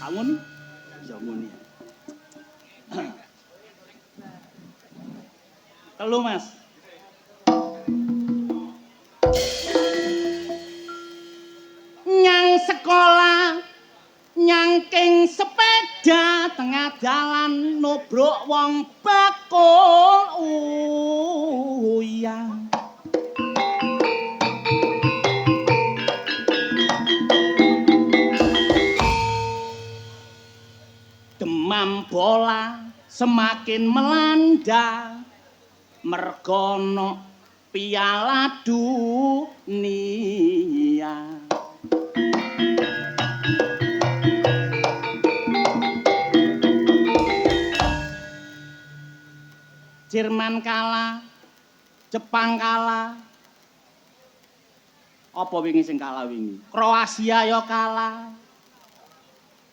Kamu nih? Ya muni. Telu Mas. Nyang sekolah nyangking sepeda tengah dalan nubruk wong bakul uyang. Demam bola semakin melanda mergono piala dunia. Jerman kalah, Jepang kalah. Apa wingi sing kalah wingi? Kroasia ya kalah.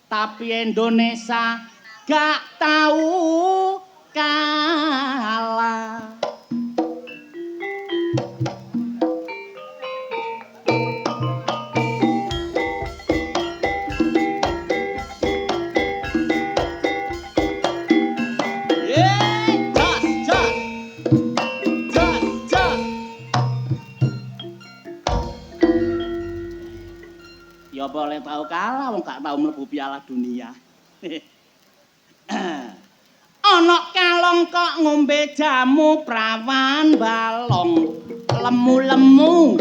Tapi Indonesia gak tahu kalah. Ya boleh tahu kalah wong gak tahu mlebu Piala Dunia. Ana kalong kok ngombe jamu prawan balong lemu-lemu.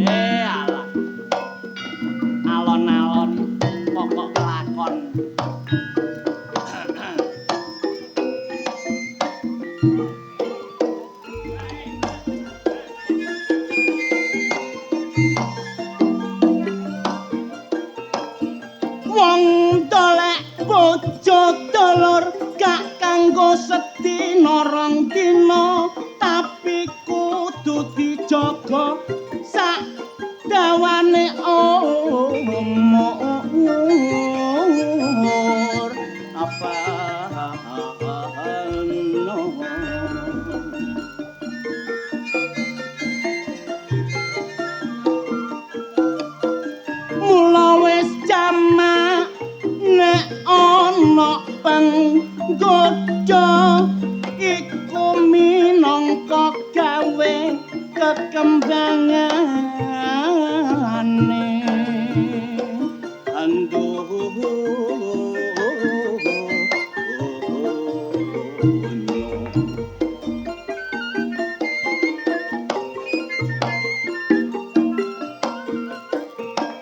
Alah. Alon-alon pokok kelakon. Wong dolek bojo dolor gak kanggo sedina rong dina tapi kudu dijaga sak dawane umur apa mula wis jamak nek ana penggoda iku minangka gawe kekembangane anduh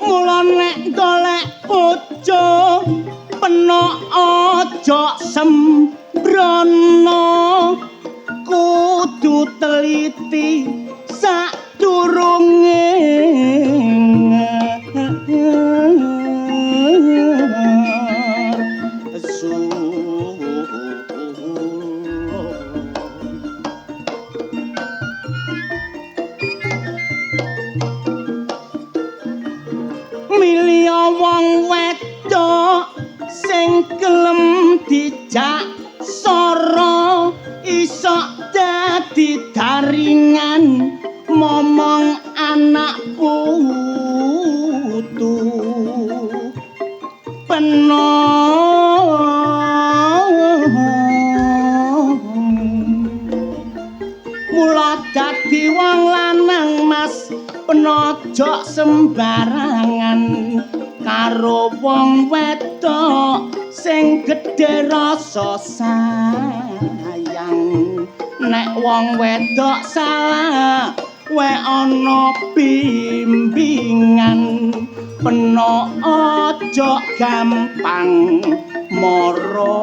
mula nek golek bojo peno aja sembrono kudu teliti sadurunge milih wong wedok sing gelem dijak sara iso dadi daringan momong anak putu peno mula dadi wong lanang mas penojok sembarangan karo wong wedok sing gedhe rasa sayang nek wong wedok salah we ana bimbingan peno aja gampang mara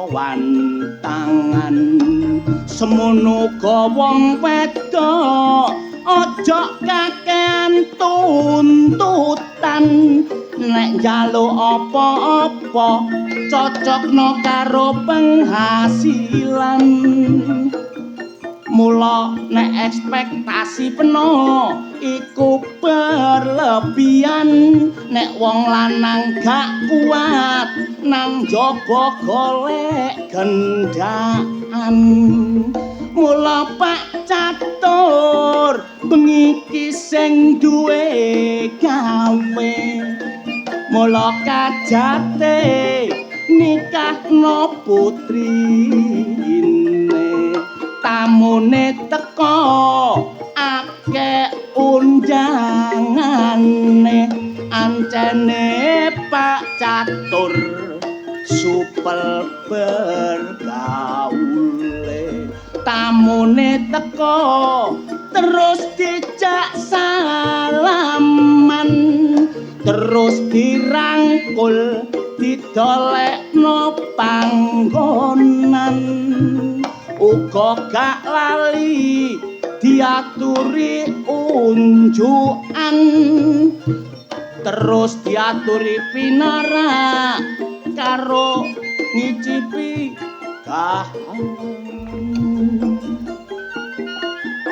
wantangan semono uga wong wedok aja kakean tuntutan nek njaluk apa-apa cocokno karo penghasilan Mula nek ekspektasi peno iku berlebihan nek wong lanang gak kuat nang jaba golek gendaan mula Pak Catur bengi iki sing duwe gawe mula kajate nikahno putrine tamune teka akeh undangane ancene Pak Catur supel bergaule tamune teka terus dijak salaman terus dirangkul didolekno panggonan uga gak lali diaturi unjukan terus diaturi pinara karo ngicipi kahanan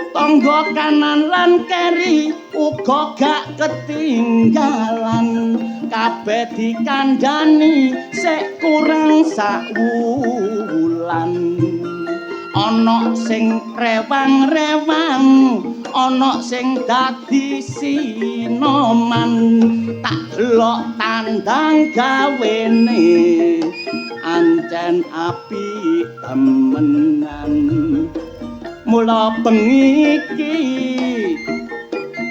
tangga kanan lan keri uga gak ketinggalan kabeh dikandhani sik kurang sak wulan ana sing rewang-rewang ana sing dadi sinoman tak delok tandang gawene ancen apik temenan mula bengi iki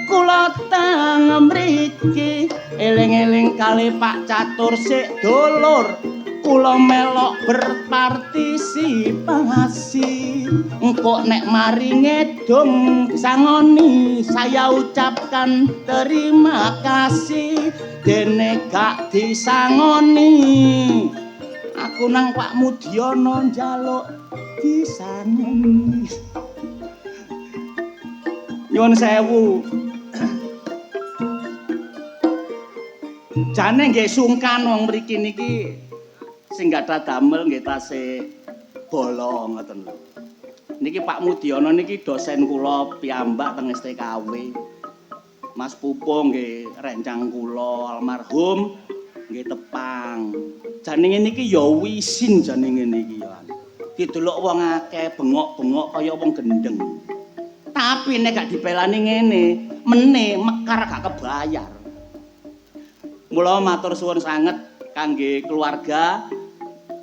kula tang mriki eling-eling kali Pak Catur sik dulur kula melok berpartisipasi engko nek mari ngedung sangoni saya ucapkan terima kasih dene gak disangoni aku nang Pak Mudiono njaluk disangoni nyuwun sewu jane nggih sungkan wong mriki niki sing gadah damel nggih tasih bala ngoten lho. Niki Pak Mudiono niki dosen kula piyambak teng STKW. Mas Pupo nggih rencang kula almarhum nggih tepang. Jenenge niki ya wisin jenenge niki ya. Didelok wong akeh bengok-bengok kaya wong gendeng. Tapi nek gak dipelani ngene, meneh mekar gak kebayar. Mula matur suwun sanget kangge keluarga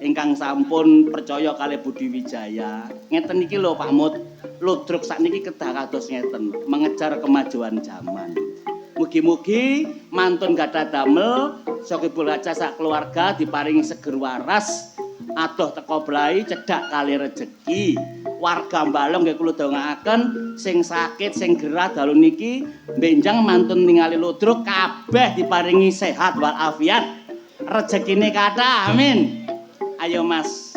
ingkang sampun percaya kalih Budi Wijaya. Ngeten iki lho Pak Mut, ludruk sakniki kedah kados ngeten, mengejar kemajuan zaman. Mugi-mugi mantun gadah damel saka Ibu Raja sak keluarga diparingi seger waras, adoh teko blai cedhak kali rejeki. Warga Balong nggih kula dongaaken sing sakit sing gerah dalu niki benjang mantun ningali ludruk kabeh diparingi sehat walafiat. Rezekine kathah, amin. Ayo Mas.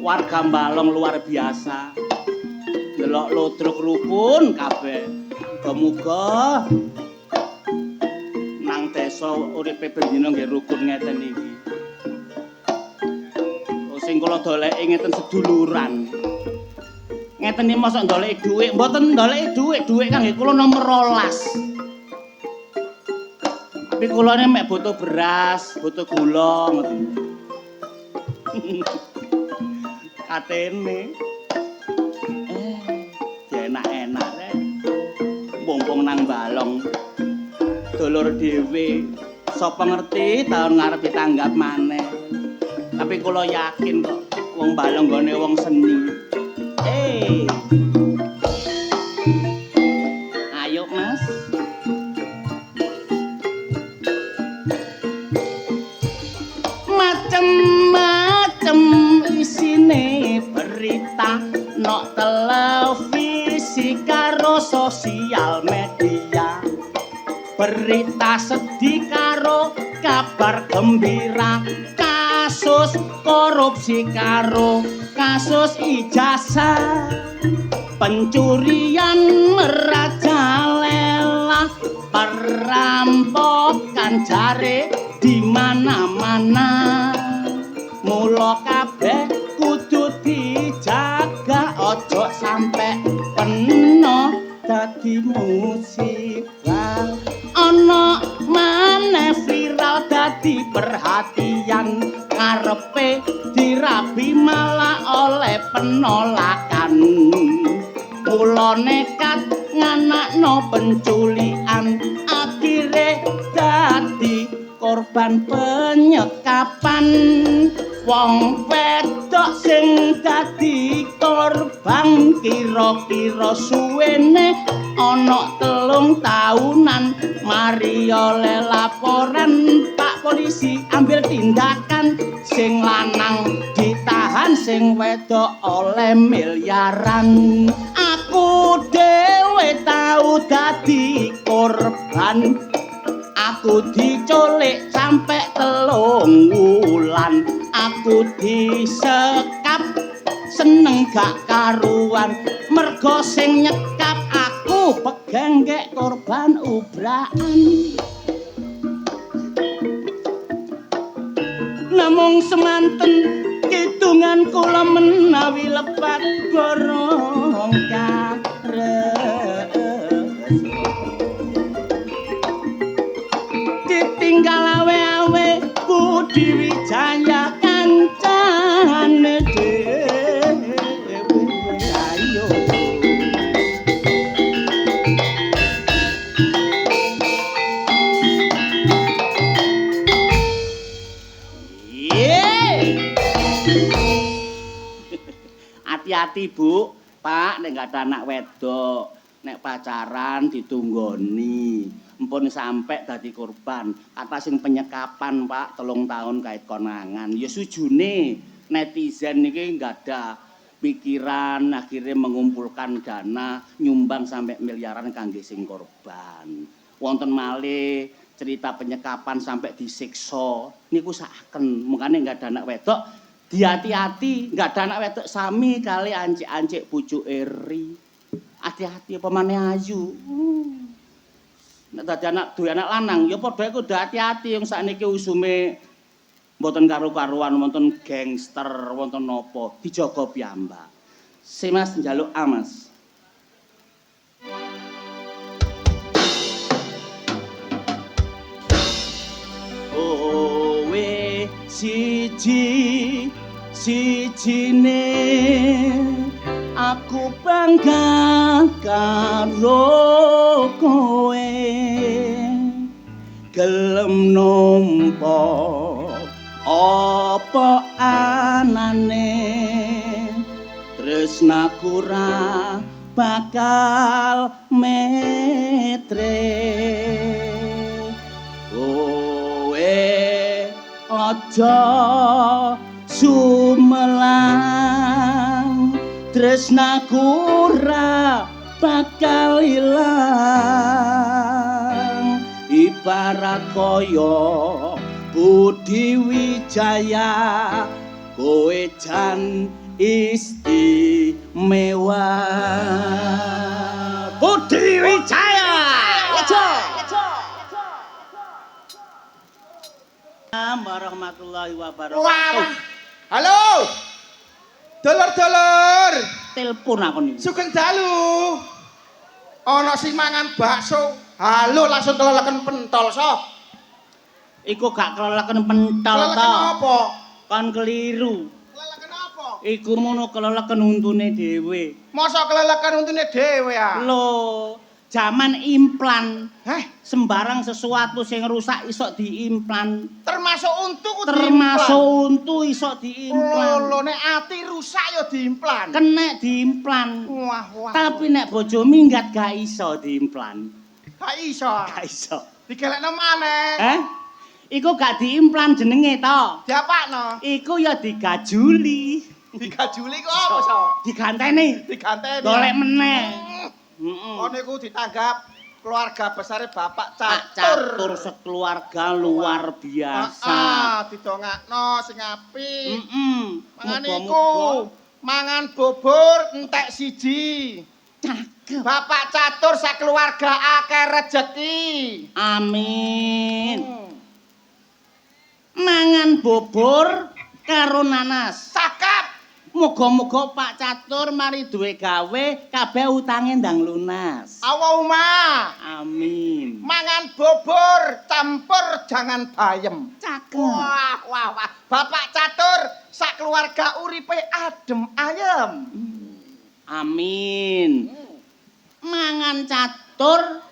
Warga Balong luar biasa. Delok ludruk rukun kabeh. Muga-muga nang desa uripe ben dina nggih rukun ngeten iki. Sing kula doleki ngeten seduluran. Ngeten iki mosok ndoleki dhuwit, mboten ndoleki dhuwit kangge kula nomor 12. Tapi kula mek butuh beras, butuh gula ngoten. Katene enak-enak rek mumpung nang Balong dulur dhewe sapa ngerti taun ngarep ditanggap maneh tapi kula yakin kok wong Balong gone wong seni ayo Mas televisi karo sosial media, berita sedih karo kabar gembira, kasus korupsi karo kasus ijazah, pencurian merajalela, perampokan jare di mana-mana. Mula kabeh kudu dijaga ojo sampe peno dadi musibah. Ana maneh viral dadi perhatian, karepe dirabi malah oleh penolakan. Mula nekat nganakno penculikan, akhire dadi korban penyekapan. Wong wedok sing dadi korban kira-kira suwene ana 3 taunan. Mari oleh laporan Pak Polisi, ambil tindakan, sing lanang ditahan, sing wedok oleh miliaran. Aku dhewe tau dadi korban, aku diculik sampe 3 wulan, aku disekap seneng gak karuan, mergo sing nyekap aku pegenggek korban ubrakan. Namung semanten kidungan kula menawi lepat gorong kares, ditinggal awe-awe Budi Wijaya kancane dhewe. Ayo hati-hati Bu, Pak, nek gak ada anak wedok, nek pacaran ditunggoni, empun sampe dadi korban. Kata sing penyekapan Pak 3 tahun kait konangan. Ya sujune netizen niki gak ada pikiran akhirnya mengumpulkan dana nyumbang sampai miliaran kangge sing korban. Wonten malih cerita penyekapan sampai disiksa niku saken. Mungkane gak ada anak wedok, hati-hati, nggak ada anak wedok sami kali ancik-ancik pucuk eri. Hati-hati apa maneh ayu. Nek dadi anak duwe anak lanang ya padha iku hati-hati yang sakniki usume mboten karu-karuan, wonten gangster, wonten napa, dijaga piyambak. Si Mas njaluk A, Mas. Kowe sijine aku bangga karo kowe, gelem nampa apa anane, tresnaku ra bakal metre. Kowe aja sumelang, tresnaku ora bakal ilang. Ibarat kaya Budi Wijaya, kowe jan istimewa. Budi Wijaya. Warahmatullahi wabarakatuh. Halo. Dulur-dulur. Telepon aku nih. Sugeng dalu. Ana sing mangan bakso. Halo langsung keleleken pentol sop. Iku gak keleleken pentol to. Keleleken apa? Kon keliru. Keleleken apa? Iku mono keleleken untune dhewe. Masa keleleken untune dhewe ah? Lho, zaman implan. Heh, Sembarang sesuatu sing rusak iso diimplan. termasuk untu ku Termasuk untu iso diimplan. Lho nek ati rusak ya diimplan. Kenek diimplan. Wah. Tapi nek bojo minggat gak iso diimplan. Gak iso. Gak iso. Digelekno maneh. Iku gak diimplan jenenge to. Diapakno? Iku ya digajuli. Digajuli kok apa, So? Diganteni. Diganteni. Golek meneh. Heeh. Kono iku ditanggap keluarga besare Bapak Pak Catur. Catur sekeluarga luar biasa. Didongakno sing apik. Heeh. Mangane iku mangan bubur entek siji. Cakep. Bapak Catur sakeluarga akeh rejeki. Amin. Mangan bubur karo nanas. Cakep. Muga-muga Pak Catur mari duwe gawe kabeh utange ndang lunas. Allahumma. Amin. Mangan bubur campur jangan bayem. Cakep. Wah. Bapak Catur sakeluarga uripe adem ayem. Amin. Mangan catur.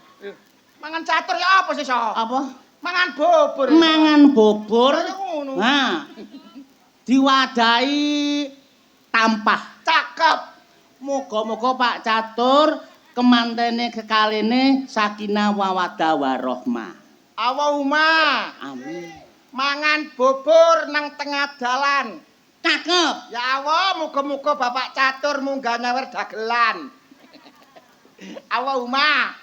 Mangan catur ya apa sih, So? Apa? Mangan bubur. Mangan bubur. Kaya ngono. Nah. Diwadahi tampah. Cakep. Moga-moga Pak Catur kemantene kekaline sakinah mawaddah warahmah. Allahumma. Amin. Mangan bubur nang tengah dalan. Cakep. Ya Allah, muga-muga Bapak Catur munggah nyawer dagelan. Allahumma.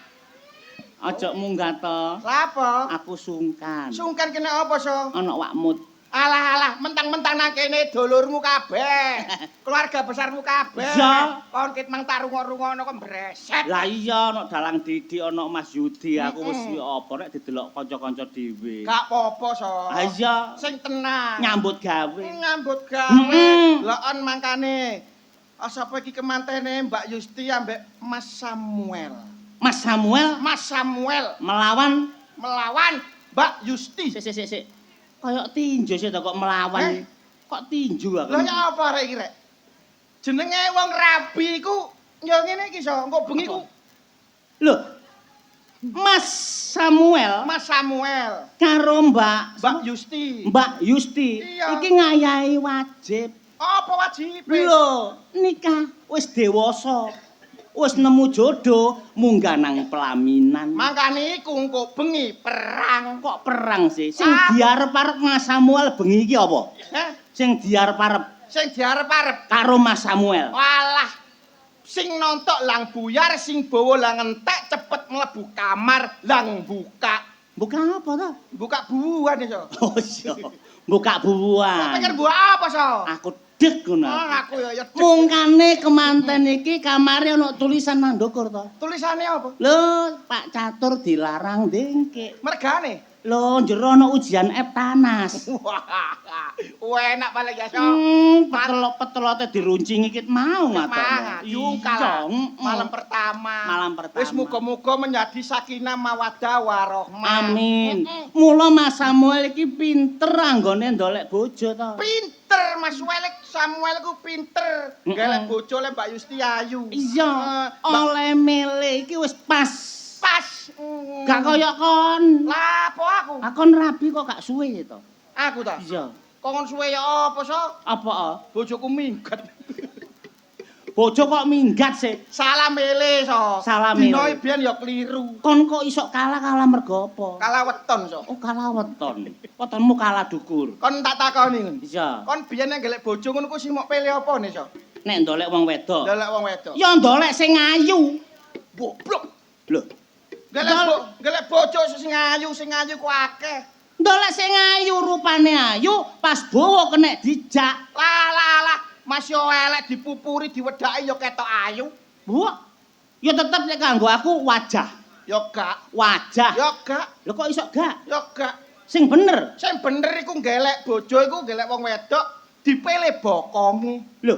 Aja munggah to. Lapa? Aku sungkan. Sungkan kena apa, So? Ana wakmut. Alah, mentang-mentang nang kene dulurmu kabeh. Keluarga besarmu kabeh. Iya. Kon kit mang tarungo-rungono kok mbreset. Lah iya ana dalang Didi ana Mas Yudi aku wis apa nek didelok kanca-kanca dhewe. Gak apa-apa, So. Ah iya Sing tenang. nyambut gawe. Nyambut gawe. Laon mangkane. Sapa iki kemantene Mbak Yusti ambek Mas Samuel. Mas Samuel Mas Samuel melawan melawan Mbak Yusti. sik. Kayak tinju sih to kok melawan. Kok tinju aku. Lah ya apa rek iki rek? Jenenge wong rabi iku ya ngene iki, So. Engko bengi ku Lho. Mas Samuel Mas Samuel karo Mbak Yusti. Iya. iki ngayahi wajib. Apa wajib? Lho, nikah wis dewasa. Wis nemu jodoh munggah nang pelaminan. Mangkane iku engko bengi perang. Kok perang sih? Sing diarep-arep Mas Samuel bengi iki apa? Sing diarep-arep Sing diarep-arep karo Mas Samuel. walah sing nontok lang buyar, sing bawa lang entek cepet mlebu kamar lang buka. Buka apa to? Buka buah nih, So. Oh iya. Buka buah. Pikir buah apa, So? Aku dek ngono. Aku ya dek. Mungkane kemanten iki kamare ana tulisan nang ndukur to. Tulisannya apa? Lho, Pak Catur dilarang dengke. Mergane. Lho, njero ana ujian Eptanas. Wah, enak paling ya, So. Petelot-petelote diruncingi kit mau Semangat, yungkal. Malam pertama. Wis muga-muga menjadi sakinah mawaddah warahmah. Amin. Mula Mas Samuel iki pinter anggone ndolek bojo to. Pinter Mas Samuel ku pinter. Golek bojo le Mbak Yusti ayu. Iya. Oleh milih iki wis pas. Gak kaya kon. Lah apa aku? Akon rabi kok gak suwe to. Aku ta? Iya. Kon suwe ya apa, So? Apa? Bojoku minggat. Bojo kok minggat sih. Salah milih, So. Salah milih. Dinoe biyen ya kliru. Kon kok iso kalah mergo apa? Kalah weton, So. Oh, kalah weton. Wetonmu kalah dukur. Kon tak takoni. Iya. Kon biyen nek golek bojo ngono ku sing mok pilih apa nih, So? Nek ndolek wong wedok. Golek wong wedok. Ya ndolek sing ayu. Goblok. Lho, Golek bojo sing ayu ku akeh. ndolek sing ayu rupane ayu, pas bowo kenek dijak. Lah, Mas yo elek dipupuri diwedaki yo ketok ayu. Bu. Ya tetep nek kanggo aku wajah. Yo gak. Wajah. Yo gak. Lho kok iso gak? Yo gak. Sing bener. Sing bener iku golek bojo iku golek wong wedok dipilih bokonge. Lho.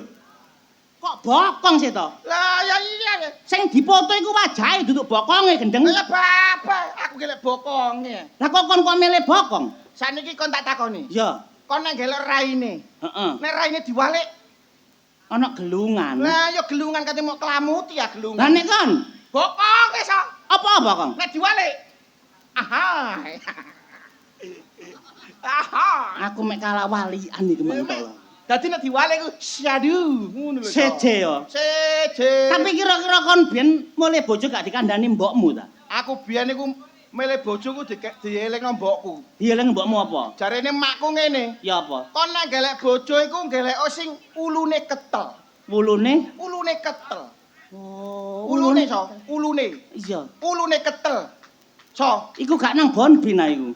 Kok bokong sih to? Lah ya iya. Sing dipoto iku wajahe duduk bokonge gendeng. Ya bapak, aku golek bokonge. Lah kok kon milih bokong? Saniki kon tak takoni. Ya. Kon nek golek raine. Heeh. Nek raine diwalik, Ana gelungan. lah ya gelungan kate mau kelamuti ya gelungan. Lah nek kon Bokonge, So. apa bokong? Nek diwalik. Aha. Aku mek kalah walian iki mantap. Dadi nek diwalik ku syadu ngono lho. Seje ya. Seje. Tapi kira-kira kon biyen mulih bojo gak dikandani mbokmu ta? Aku biyen iku milih bojo ku dielingno mbokku. Dieling mbokmu apa? Jarene makku ngene, Ya apa? kon nek golek bojo iku golek sing ulune ketel. Wulune? Ulune ketel. Oh, Ulune so, ulune. Iya. Ulune ketel. So, Iku gak nang Bonbina iku.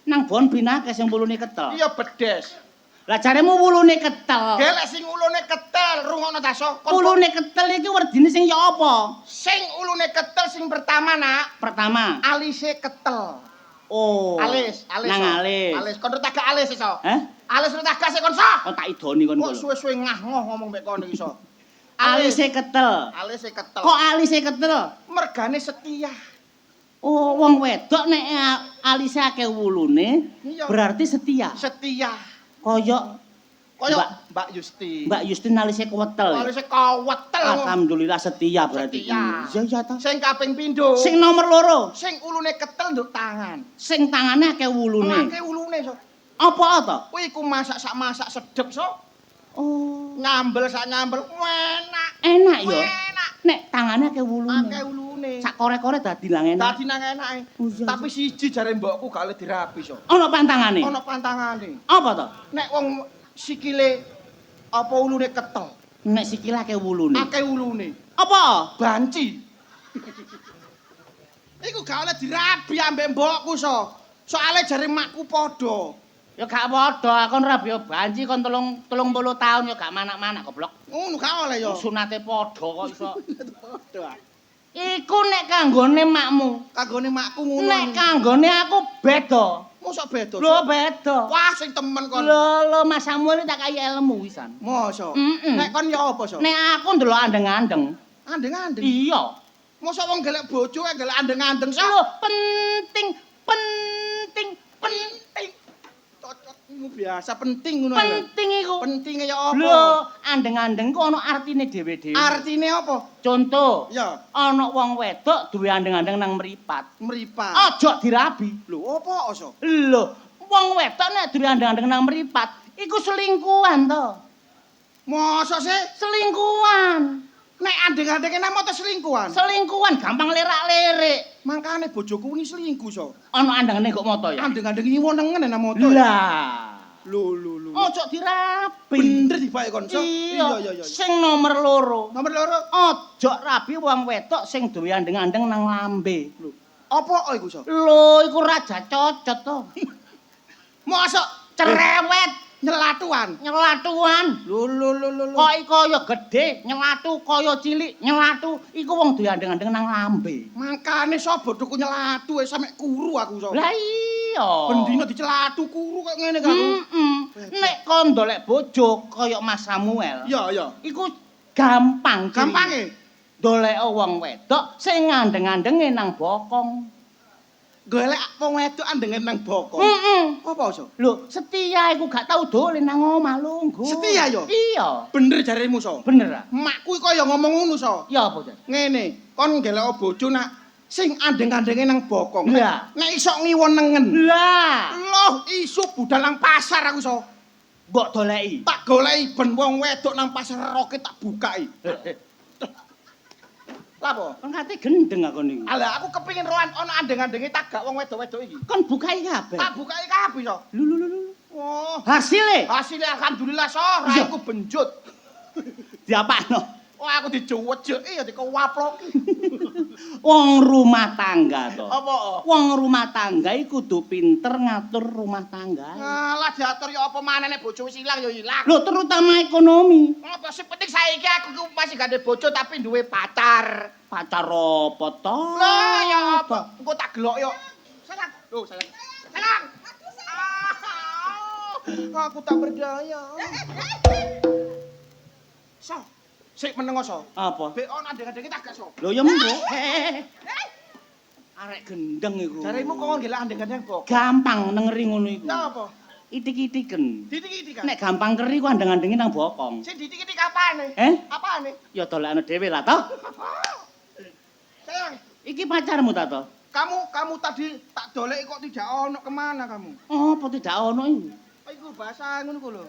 nang Bonbina akeh sing wulune ketel. iya bedes. Lah jaremu wulune ketel. Golek sing ulune ketel, rungokno ta so. Wulune ketel iki werdine sing ya apa? Sing ulune ketel sing pertama, Nak. Pertama. Alise ketel. Oh. Alis. Nang so. alis. Alis kon rutagak alis iso. Heh? Alis rutagak sik kon so. Oh tak idoni kon Kok kula. suwe-suwe ngah-ngoh ngomong mek kono iki so. Alise ketel. Alise ketel. Kok alise ketel? Mergane setia. Oh, wong wedok nek alise akeh wulune Iya. berarti setia. Setia. Koyok Kaya Mbak Yusti. Mbak Yustin alise kewetel. Alise kawetel. Alhamdulillah setia berarti. Setia. Iya iya ta. Sing kaping pindho. Sing nomor loro, Sing ulune ketel nduk tangan. sing tangane akeh wulune. Akeh ulune so. Apa to? Kuwi iku masak sak masak sedep so. Oh, Nyambel sak nyambel enak. enak ya. Enak. Nek tangane akeh wulune. Akeh ulune. Sak kore-kore dadi lang enak. Dadi nang enake. Oh, iya, Tapi siji jare mbokku gak oleh dirapi so. Ana pantangane. Ana pantangane. Apa to? Nek wong sikile apa ulune ketel, Nek sikil akeh wulune. akeh ulune. Apa? Banci. Iku gak oleh dirabi ambek mbokku so. Soale jare makku padha. Ya gak padha, kon rabi banci kon 30 tahun ya gak manak-manak goblok. Ngono gak oleh ya. Sunate padha kok iso. Padha. Iku nek kanggone makmu. Kanggone makku ngono. Nek kanggone aku beda. Mosok beda. Lho beda. Wah sing temen kon. Lho Mas Samuel tak kaya ilmu wisan. Mosok. Mm-mm. Nek kon ya apa so? Nek aku ndelok andeng-andeng. Andeng-andeng. Iya. Mosok wong golek bojo golek andeng-andeng so. Lho penting. Cocokmu biasa penting ngono lho. Penting iku. Pentinge ya apa? Lho, andeng-andeng ku ana artine dhewe-dhewe. Artine apa? Contoh, Ya, ana wong wedok duwe andeng-andeng nang mripat. meripat. Aja dirabi. Lho, apa so? Lho, wong wedok nek duwe andeng-andeng nang mripat, iku selingkuhan to. Mosok sih? Selingkuhan. Nek andeng-andenge nang moto selingkuhan. Selingkuhan gampang lerak-lerik. Makane bojoku wingi selingkuh so. Ana andengane kok moto ya. Andeng-andeng iki wonengen nang moto. Lah. Lho. Ojo dirabi. Bener dibake kon so. Iya. Sing nomor loro. Nomor loro. Ojo rabi wong wedok sing duwe andeng-andeng nang lambe. Lho. Apa iku so? Lho, iku raja cocot to. Mosok Cerewet, nyelatuan. nyelatuan. Lho. Kok kaya gedhe, nyelatu kaya cilik, nyelatu iku wong duwe andeng-andeng nang lambe. Makane so bodohku nyelatu sampe kuru aku so. Lah iya. Bendina dicelatu kuru kok ngene aku. Nek kon ndolek bojo kaya Mas Samuel, Iya. iku gampang. Gampange. Ndolek wong wedok sing andeng-andenge nang bokong. Golek wong wedok andenge nang bokong. Heeh. Apa so? Lho, setia iku gak tau dolen nang omah lungguh. Setia ya? Iya. Bener jaremu so. Bener ah? Makku kaya ngomong ngono so. Ya apa, Jan? Ngene, kon golek bojo nak sing andeng-andenge nang bokong. Lah. Nek iso ngiwonengen. Lah, Loh, isu budal nang pasar aku so. mbok doleki. Tak goleki ben wong wedok nang pasar roke tak bukai. Lah apa? Kon kate gendeng aku niku. Alah aku kepengin roan ana andeng-andenge tagak wong wedok-wedok iki. Kon bukai kabeh. Tak bukai kabeh so. Lho. Oh, Hasile hasilnya alhamdulillah so, Iya. raiku benjut. diapakno? Oh, aku dijuwejeki ya dikewaploki. Wong rumah tangga to. Apa? Wong rumah tangga iku kudu pinter ngatur rumah tangga. Ngalah diatur ya apa maneh nek bojo wis ilang ya ilang. Lho, terutama ekonomi. Apa sing penting saiki aku ku masih gak ada bojo tapi duwe pacar. Pacar apa to? Lah ya apa? Engko tak gelok yo. Sayang. Loh, sayang. Sayang. Aku tak berdaya. So, sik meneng so. Apa? Be on andeng-andenge tak gak so. Lho ya monggo. Arek gendeng iku. Jaremu kok ngelak andeng-andeng kok. Gampang nengeri ngono iku. Ya apa? Itik-itiken. Didik-didik kan. Nek gampang keri ku andeng-andenge nang bokong. Sing didik-didik apane? Apane? Ya dolekane dhewe lah to. Sayang, Iki pacarmu ta to? kamu tadi tak doleki kok tidak ono kemana kamu? Oh, apa tidak ono iku? Oh, iku bahasa ngono ku lho.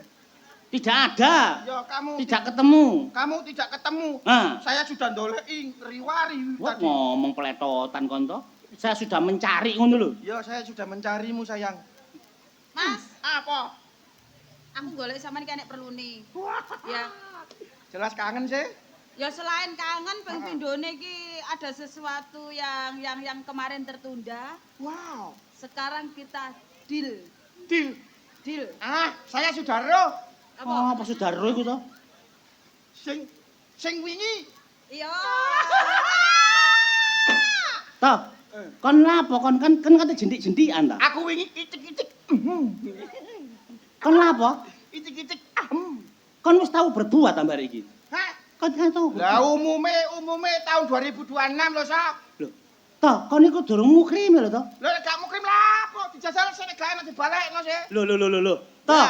Tidak ada. Ya kamu Tidak ketemu. kamu tidak ketemu. Nah, Saya sudah doleki riwari wah tadi. ngomong peletotan kon to. Saya sudah mencari ngono lho. Ya, saya sudah mencarimu, sayang. Mas, Apa? aku golek sampean iki nek perlu nih. Ya. Jelas kangen sih. Ya selain kangen ping pindhone iki ada sesuatu yang kemarin tertunda. Wow. Sekarang kita deal. Deal. Deal. Saya sudah roh. Apa? Oh, apa saudara iku to? Sing wingi. Iya. Toh, kon lapo kon kan kate jendik-jendikan ta? Aku wingi icik-icik. Kon lapo? Icik-icik. Kon wis tahu berbuat ambar iki. Hah? Kon kan tahu. Lah umume tahun 2026 lho, Sok. Lho. Toh, kon iku durung mukrim lho to? Lho nek gak mukrim lapo? Dijajal sing gak enak dibalekno sih. Lho. Toh,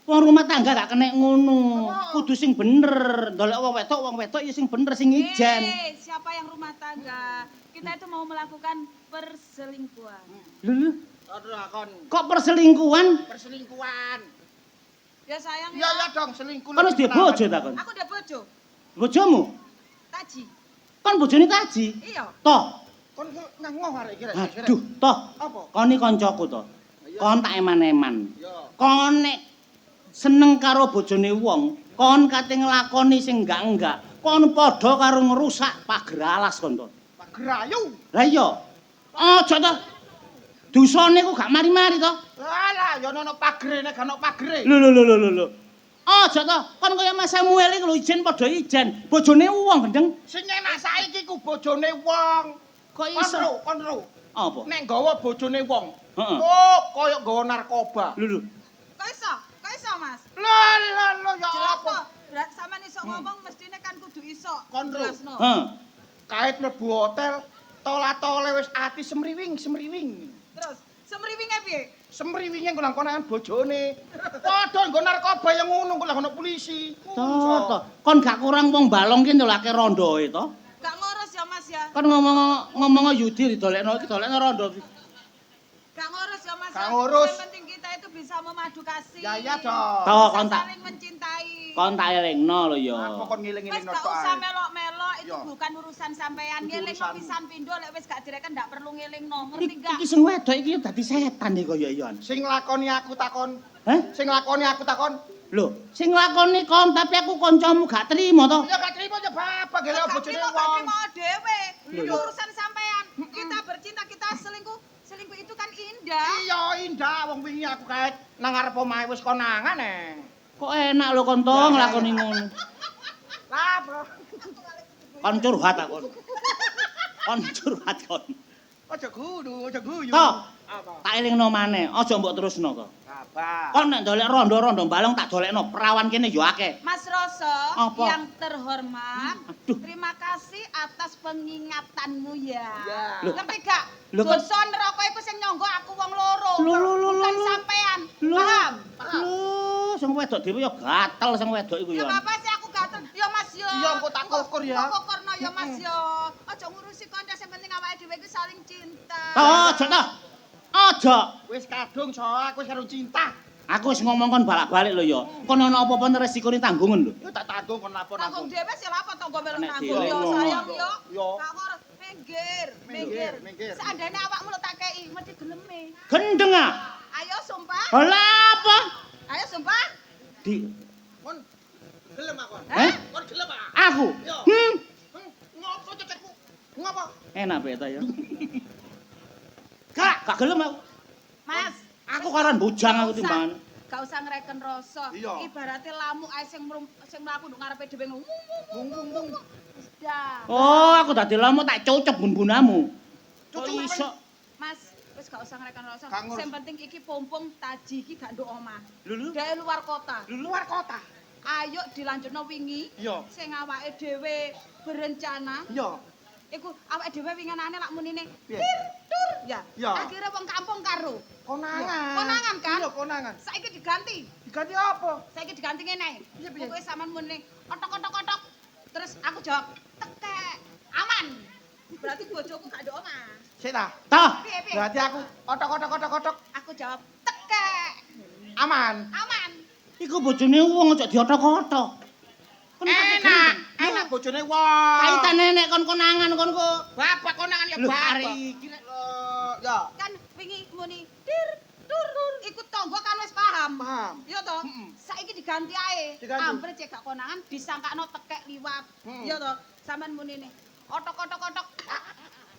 wong rumah tangga gak kena ngono. Kudu sing bener. Ndolek wong wedok ya sing bener sing ijen. Siapa yang rumah tangga? Kita itu mau melakukan perselingkuhan. Lho. Aduh, kon Kok perselingkuhan? perselingkuhan. Ya sayang Iya ya dong, selingkuh. Kon wis duwe bojo ta kon? Aku udah bojo. Bojomu? Taji. Kon bojone Taji. Iya. Toh, Kon ngoh arek iki rek. aduh, toh. Apa? Kon iki kancaku to. Kon tak eman-eman. Iya. Kon nek seneng karo bojone wong, kon kate nglakoni sing enggak, kon padha karo ngerusak pager alas kon to. Pak Gerayu. Lah iya. Aja to. Dusane ku gak mari-mari to. Alah, ya ono pagrene gak ono pagre. Lho. Aja to. Kon kaya Mas Samuel iku lho ijen padha ijen. Bojone wong gendeng. Sing enak saiki ku bojone wong. Kok iso? Kon ro. Apa? Nek nggawa bojone wong. Heeh. Oh, koyo nggawa narkoba. Lho. Kok iso Mas? Lho ya Jelas apa? kok. Sampeyan iso ngomong mestine kan kudu iso. Kon ro. Jelasno. Heeh. Kait mlebu hotel, tola-tole wis ati semriwing. Terus semriwinge piye? Semriwinge nggonang-konangan bojone. Padha nggo narkoba yang ngono kok lah ono polisi. To. Kon gak kurang wong balong ki ndolake rondoe to. Gak ngurus ya Mas ya. Kon ngomong Yudi didolekno iki dolekno rondo. Gak ngurus ya Mas. Gak ngurus. Yang penting kita itu bisa memadu kasih. Ya iya dong. Toh, Bisa kon tak saling mencintai. kon tak elingno lho ya. Apa kon Wis ngiling-ngiling gak usah melok-melok, itu Iya. bukan urusan sampean. Kudu Ngelingno urusanmu. pisan pindho lek wis gak direken ndak perlu ngelingno, ngerti gak? Iki sing wedok iki dadi setan iki kaya iya. Sing lakoni aku takon. Hah? Sing lakoni aku takon. Lho, sing lakoni kon tapi aku kancamu gak trimo to. Ya gak trimo ya bapak gele Gak bojone trimo, gak wong. trimo dhewe. Lho, Itu lho. urusan sampean. Kita bercinta, kita selingkuh. Selingkuh itu kan indah. Iya indah wong wingi aku kait nang ngarep omahe wis konangan Kok enak lho kon to nglakoni ngono. Lah, Bro. Kon curhat aku. Kon curhat kon. Aja guyu. Toh. Apa? Tak elingno maneh, aja mbok terusno kok. Sabar. Kon nek ndolek rondo-rondo balong tak dolekno perawan kene yo akeh. Mas Roso Apa? yang terhormat, Aduh. terima kasih atas pengingatanmu ya. Ya. Loh. Ngerti gak? Loh, kan- Dosa neraka iku sing nyangga aku wong loro. Loh. Bukan sampean. Lho. Paham? Lho, sing wedok dhewe yo gatel sing wedok iku Ya yo. apa sih aku gatel? Ya Mas yo. Iya, engko tak kukur ya. Tak kukurno ya Mas yo. Aja ngurusi kanca sing penting awake dhewe iku saling cinta. Aja to. Aja. Wis kadung so aku wis karo cinta. Aku wis ngomong kon balak-balik lho ya. Kon ana apa-apa resikone tanggungan lho. Yo tak tanggung kon lapor Tanggung aku. dhewe sih lha apa tanggo melu Nek tanggung yo dhewe sayang ngomong. yo. Yo. Gak ngurus minggir. Minggir. Seandainya awakmu lo tak kei, mesti geleme. Gendeng ah. Ayo sumpah. Lah apa? Ayo sumpah. Di Kon gelem aku. Hah? Kon gelem ah. Aku. Yo. Ngopo cecekku? Ngopo? Enak beta ya. Gak gelem aku. Mas, Aku karan bujang aku timbangan. gak usah ngereken rasa. Iya. Ibaratnya lamu ae sing mlaku nduk ngarepe dhewe ngomong. Bung. Wis dah. Oh, aku dadi lamo tak cocok bun-bunamu. Kok Cucuk iso? Mas, wis gak usah ngereken rasa. Gak ngurus. Sing penting iki pompong taji iki gak nduk omah. Lulu. Dari luar kota. Luar kota. Ayo dilanjutno wingi. Iya. Sing awake dhewe berencana. Iya. Iku awake dhewe winginane lak munine Piye? tur ya. Iya. Akhire wong kampung karo. Konangan. Konangan kan? Iya, konangan. Saiki diganti. Diganti apa? Saiki diganti ngene. Piye, piye? Pokoke sampean muni otok. Terus aku jawab tekek. Aman. Berarti bojoku gak ada omah. Sik ta. Toh. Piye? Berarti aku otok. Aku jawab tekek. Aman. Aman. Iku bojone wong aja diotok-otok. Kon Enak bojone wong. Kaitan nenek kon konangan kon kok. Bapak konangan ya Lho, bapak. arek iki Lho, Ya. Kan wingi muni dir dur ikut tonggo kan wis paham. Paham. Iya toh? Saiki diganti ae. Diganti. Ambre cek gak konangan disangkakno tekek liwat. Iya toh? Sampean muni ne. Otok.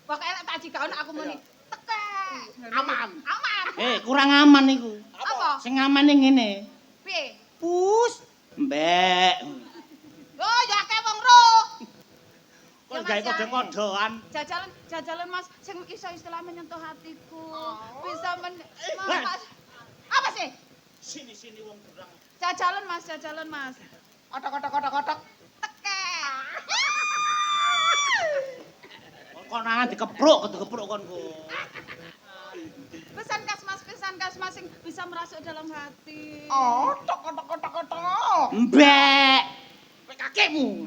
Pokoke lek tak jigakno aku muni tekek. Aman. Aman. Kurang aman iku. Apa? Sing aman ning ngene. Piye? Pus, mbek. Oh, ya akeh wong ro. Kok gawe kode-kodean. Jajalan Mas sing iso istilah menyentuh hatiku. Bisa Mas. Apa sih? Sini wong kurang. Jajalan Mas. Otok. Tekek. Konangan dikepruk konku. Pesan kas Mas sing bisa merasuk dalam hati. Otok. Mbek. Kowe kakimu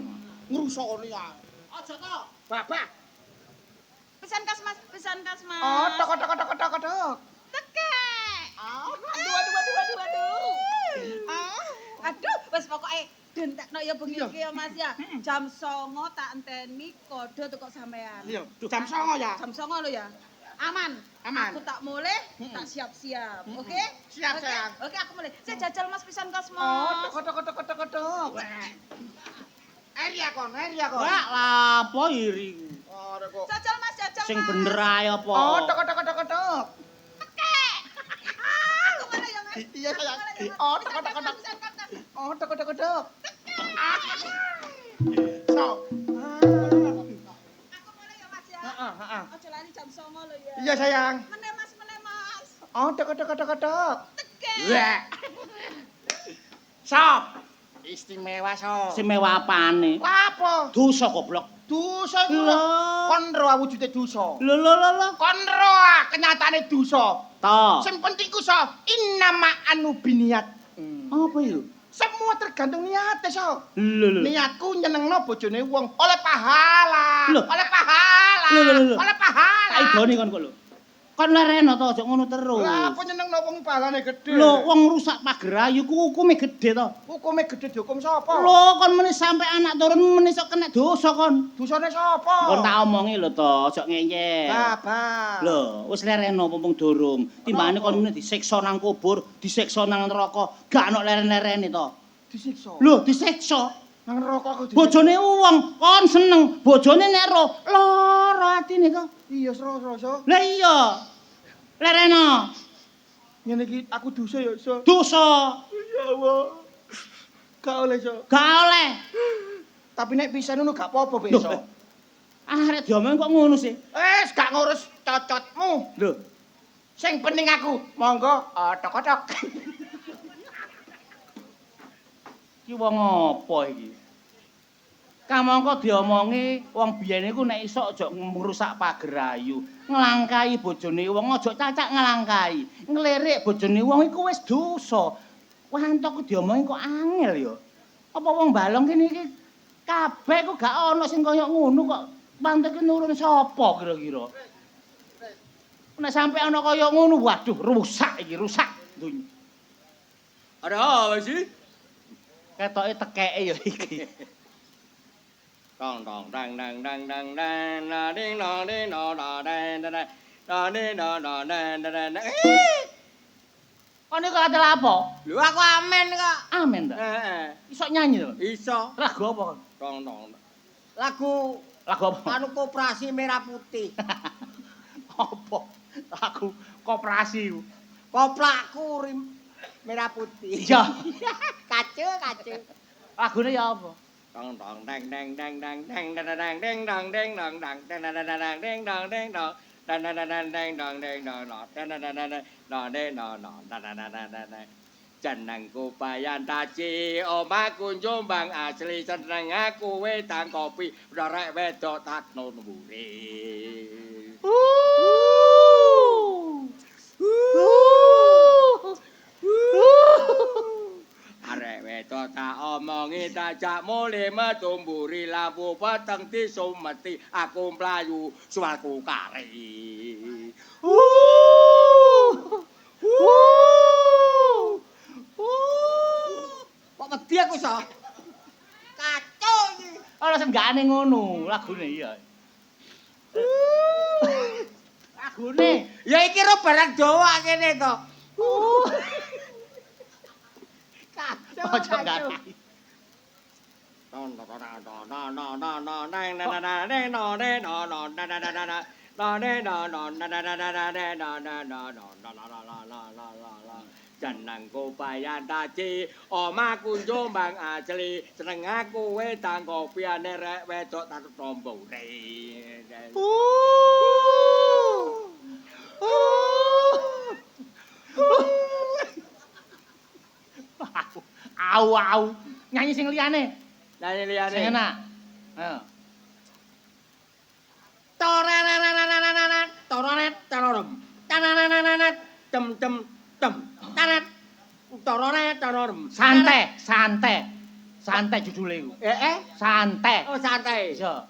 ngrusoni ya. Aja to. Babah. Pesan kas Mas. Otok. Tekek. Aduh. Aduh, wis pokoke dentekno ya bengi iki ya Mas ya. Jam 09.00 tak enteni kode teko sampean. Iya, jam 09.00 ya. Jam 09.00 lho ya. Aman. Aman. Aku tak mulai, tak siap-siap. Oke? Siap, Oke? sayang. Oke, aku mulai. Saya jajal Mas pisan kas Mas. Otok. Eri ya kon. Wah, lapo iri. Oh, rek kok. Jajal Mas. Sing bener ae apa? Otok. Aku mulai ya Mas. Iya, sayang. Otok. Otok. So. Aku mulai ya Mas ya. Heeh. Aja lali jam 09.00 lho ya. Iya, sayang. Meneh Mas. Otok. Tekek. Wah, Sop. Istimewa so. istimewa apane? Lapo? Dosa goblok. Dosa iku lho. Kon ro wujude dosa. Lho. Kon ro kenyataane dosa. To. Sing penting ku so innama anu biniat. Apa itu? Semua tergantung niate so. Lho. Niatku nyenengno bojone wong oleh pahala. Loh. Oleh pahala. Loh. Oleh pahala. Tak idoni kon kok lho. Kon lereno to aja ngono terus. Lah apa nyenengno wong pahalane gedhe. Lho, wong rusak pager ayu ku hukume gedhe to. Hukume gedhe dihukum sapa? Lho, kon meni sampe anak turun meni sok kena dosa kon. Dosane sapa? Kon tak omongi lho to, aja ngeyel. Babar. Lho, wis lereno mumpung durung. Timbangane kon meni disiksa nang kubur, disiksa nang neraka, gak ono leren-lerene to. Disiksa. Lho, disiksa. Nang neraka kok disiksa. Bojone wong kon seneng, bojone nek ro lara atine to. Iya, so. Lah iya. Lereno, Ngene iki aku dosa ya, so. dosa. Ya Allah. Gak oleh, so. Gak oleh. Tapi nek pisan ngono gak apa-apa, Loh, besok. arek diomong kok ngono sih? Gak ngurus cocotmu. Lho, Sing penting aku, monggo otok. iki wong apa iki? Kamangka diomongi wong biyen iku nek iso aja ngrusak pager ayu, nglangkai bojone wong aja cacak nglangkai. Nglirik bojone wong iku wis dosa. Wah entuk diomongi kok angel ya. Apa wong balong kene iki kabeh kok gak ana sing kaya ngono kok panteke nurun sapa kira-kira? Nek sampe ana kaya ngono, waduh rusak iki, rusak donya. Ada apa sih? Ketoke tekeke ya iki. Dong dang dang na ding no da dang da. Kon iki kate apa? Lho aku amen kok. Amen ta? Heeh. Iso nyanyi to? Iso. Lagu apa kon? Dong. Lagu Lagu apa? anu koperasi merah putih. Apa? Lagu koperasi. Koplakku merah putih. Ya. Kacu. Lagune ya apa? Dong dang dang dang jenengku Bayan Taci omahku Jombang asli seneng aku wedang kopi rarek wedok takno mburi arek wedok tak omongi tajak mule metu mburi lampu peteng disumeti aku mlayu suarku kari kok wedi aku so kacau iki Ora senggane ngono lagune iya. aku lagune. Ya iki ro barang Jawa kene to. Kacau. Ojo kacau. garai. Jeneng kupayan taji omaku jombang asli seneng aku wedang kopiane rek wedok tak tombo Au. Nyanyi sing liyane. nyanyi liyane Sing enak. Ayo. Torenenenenenenen, toronet, tororom. Tanananananet, tem. Tanet. Toronet, tororom. Santai judule iku. Santai. Oh, santai. Iya.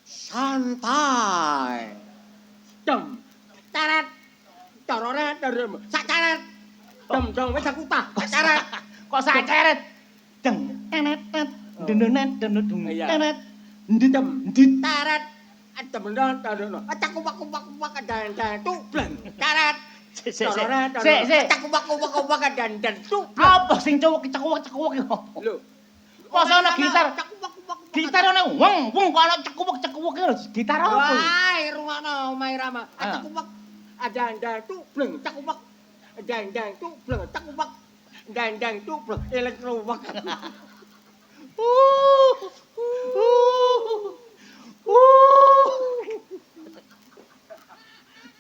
Santai. Tem. Tanet. Toronet, tororom. Sak tanet. Dem, wis aku tah. Tanet. Kok sak ceret. Deng tenet tet. Denenet denedung. Iya. Tenet. Ndem. Taret. Adem torono. Kupak dan tubleng. Taret. Sik. Kupak dan tubleng. Apa sing cekuwek iku? Lho. Masa ana gitar? Kupak. Gitar ana wong kok ana cekuwek lho. Gitar apa? Wah, rungokno omahe Rama. Ah. Cekupak. Adang tubleng. Cekupak. Adang tubleng. Cekupak. Dandang tubleng. Elektrowak.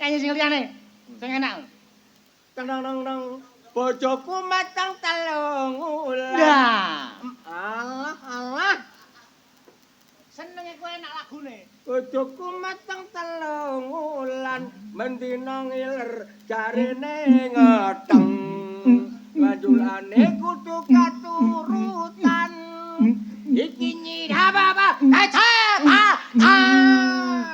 Nyanyi sing liyane. Sing enak. Teng. Bojoku matang telung ulan. Nah, Alah. senenge kowe enak lagune. Bojoku matang telung ulan. Mendina ngiler jarene ngeteng. Ngajulane kudu katurutan. Iki nyira baba. Iki ada. Ah.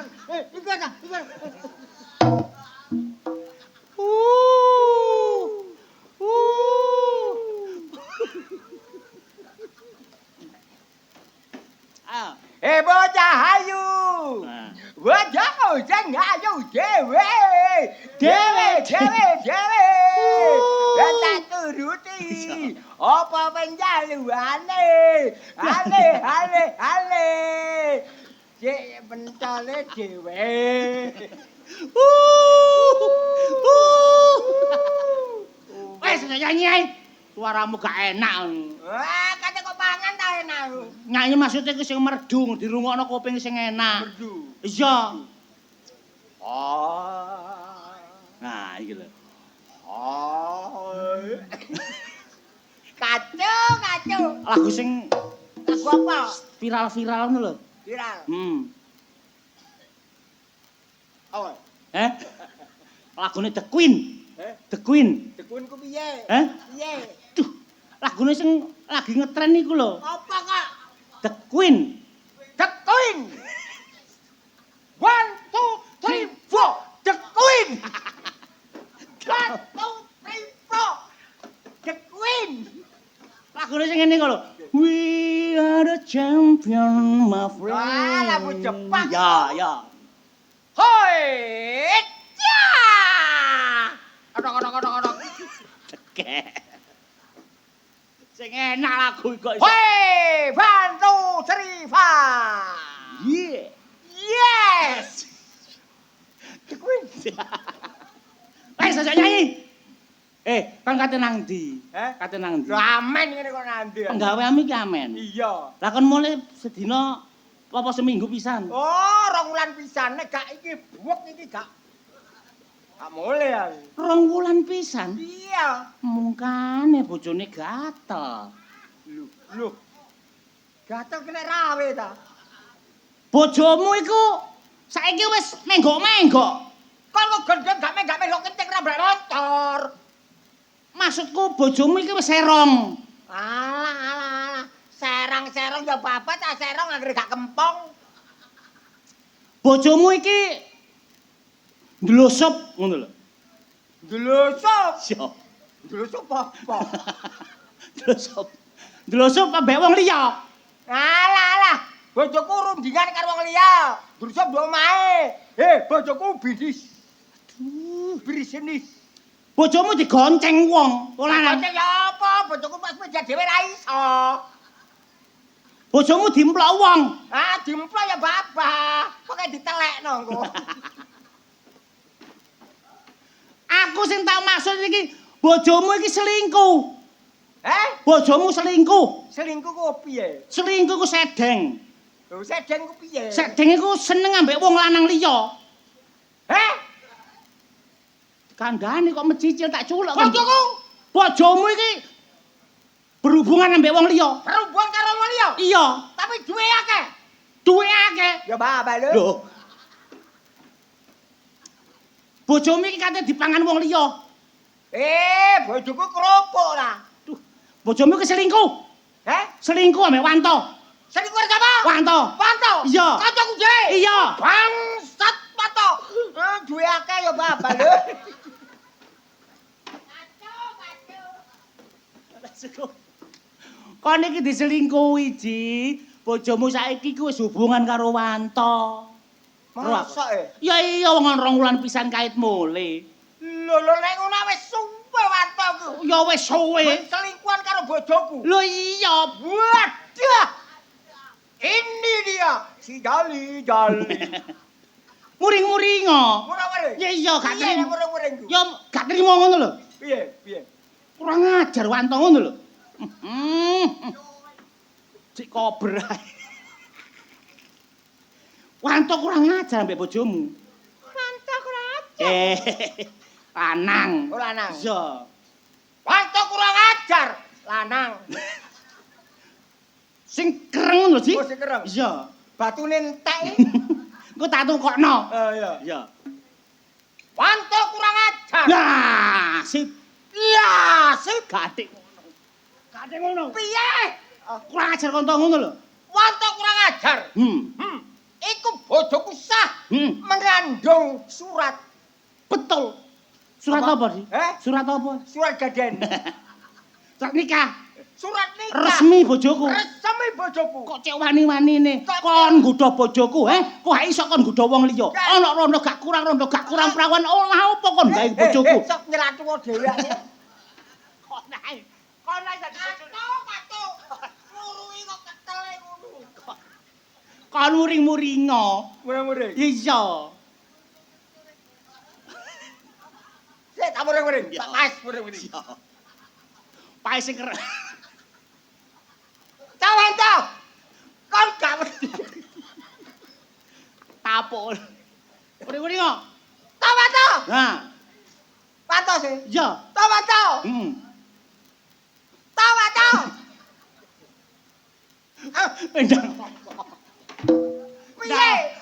Bocah ayu. Nah. Bocah sing ayu dhewe. Lah tak turuti. Apa penjaluane? Ale. Cek pentole dhewe. Wes nyanyi ae. Suaramu gak enak. Wah, kate kok pangan ta enak. Nyanyi maksudnya ku sing merdu, dirungokno kuping sing enak. Merdu. Iya. Oh. Nah, iki lho. Kacau. Lagu sing Lagu apa? viral-viral ngono lho. Viral. Oh. Lagune The Queen. The Queen. Tekun ku piye? Piye? Duh, lagune sing lagi ngetren iku lho. Apa kak? The Queen. The Queen. 1, 2, 3, 4. The Queen. 1, 2, 3, 4. The Queen. Lagune sing ngene iku lho. We are the champion, my friend. Wah, lagu Jepang Ya, itu. ya. Hoi. Ya. Odok. Cekek. Sing enak lagu iku kok iso. Hoi, 1, 2, 3, 4. Yeah. Yes. The Queen. Wes aja nyanyi. Kan kate nang ndi? Kate nang ndi? Amen ngene kok nanti. Penggaweanmu iki amen. Iya. Lah kon mulai sedina apa seminggu pisan? Oh, 2 wulan pisan nek gak iki buwek iki gak. Gak mulai aku. 2 wulan pisan. Iya. Mungkane bojone gatel. Lho. Gatel kena rawe ta. Bojomu iku saiki wis menggok-menggok. Kon kok gendeng gak menggok kenceng nabrak motor. Maksudku bojomu iki wis serong. Alah. Serang-serang ya babat ta serong anggere gak kempong. Bojomu iki ndlosop ngono lho. Dlusop. Yo. Dlusop apa? Ndlosop ambek wong liya. Alah. Bojoku rundingan karo wong liya. Dlusop ndok omahe. Bojoku bidis. bisnis. Bojomu digonceng wong, lanang. Gonceng ya apa? Bojoku pas meja dhewe ra iso. Bojomu dimplok wong. Ah, dimplok ya babah. Pokoke ditelekno engko. Aku sing tak maksud iki bojomu iki selingkuh. Bojomu selingkuh. Selingkuh ku piye? Selingkuh ku sedeng. Lho, sedeng ku piye? Sedeng iku seneng ambek wong lanang liya. Kandhane kok mecicil tak culuk. Bojoku. Bojomu iki berhubungan ambek wong liya. Berhubungan karo wong liya? Iya. Tapi duwe akeh. Duwe akeh. Ya babah lho. Lho. Bojomu iki kate dipangan wong liya. Bojoku kerupuk lah. Bojomu iki selingkuh. Selingkuh ambek Wanto. Selingkuh karo sapa? Wanto. Wanto. Iya. Kancaku dhewe. Iya. Bangsat Wanto. Duwe akeh ya babah lho. Kon iki diselingkuhi, Ji. Bojomu saiki ku wis hubungan karo Wanto. Masa Ya iya wong 2 wulan pisan kait mule. Lho nek ngono wis suwe Wanto ku. Ya wis suwe. Selingkuhan karo bojoku. Lho iya. Waduh. Ini dia si Jali. Muring-muringo. Muring-muring. Ya iya gak Piye trimo. muring-muring ku? Ya gak trimo ngono lho. Piye? Kurang ajar Wanto ngono lho. Cik kober ae. Wanto kurang ajar ambek bojomu. Wanto kurang ajar. Lanang. Oh lanang. Iya. Wanto kurang ajar. Lanang. Sing kereng ngono lho, Ji. Oh sing kereng. Iya. Batune entek. Engko tak tukokno. Iya. Iya. Wanto kurang ajar. Lah, sip. Lah, sip. Gatik ngono. Gatik ngono. Piye? Kurang ajar konto ngono lho. Wanto kurang ajar. Iku bojoku sah menandung surat. Betul. Surat apa, sih? Surat apa? Surat gaden. Surat nikah. Surat nikah. Resmi bojoku. Resmi bojoku. Kok cek wani-wanine kon nggodha bojoku, Kok gak iso kon nggodha wong liya? Ana rondo gak kurang prawan olah apa kon gawe bojoku? Sok nyelatu dhewe ae. Kok nae. Kon nae dadi bojoku. Katu. Ngurui kok ketele ngono. Kon muring-muringo. Muring-muring. Iya. Sik tak muring-muring. Tak pas muring-muring. Pae sing keren. Cawanto. Kon gak wedi. Tapuk. Muring-muringo. Cawanto. Nah, Wanto sih. iya. Cawanto. Cawanto. Endang. Piye?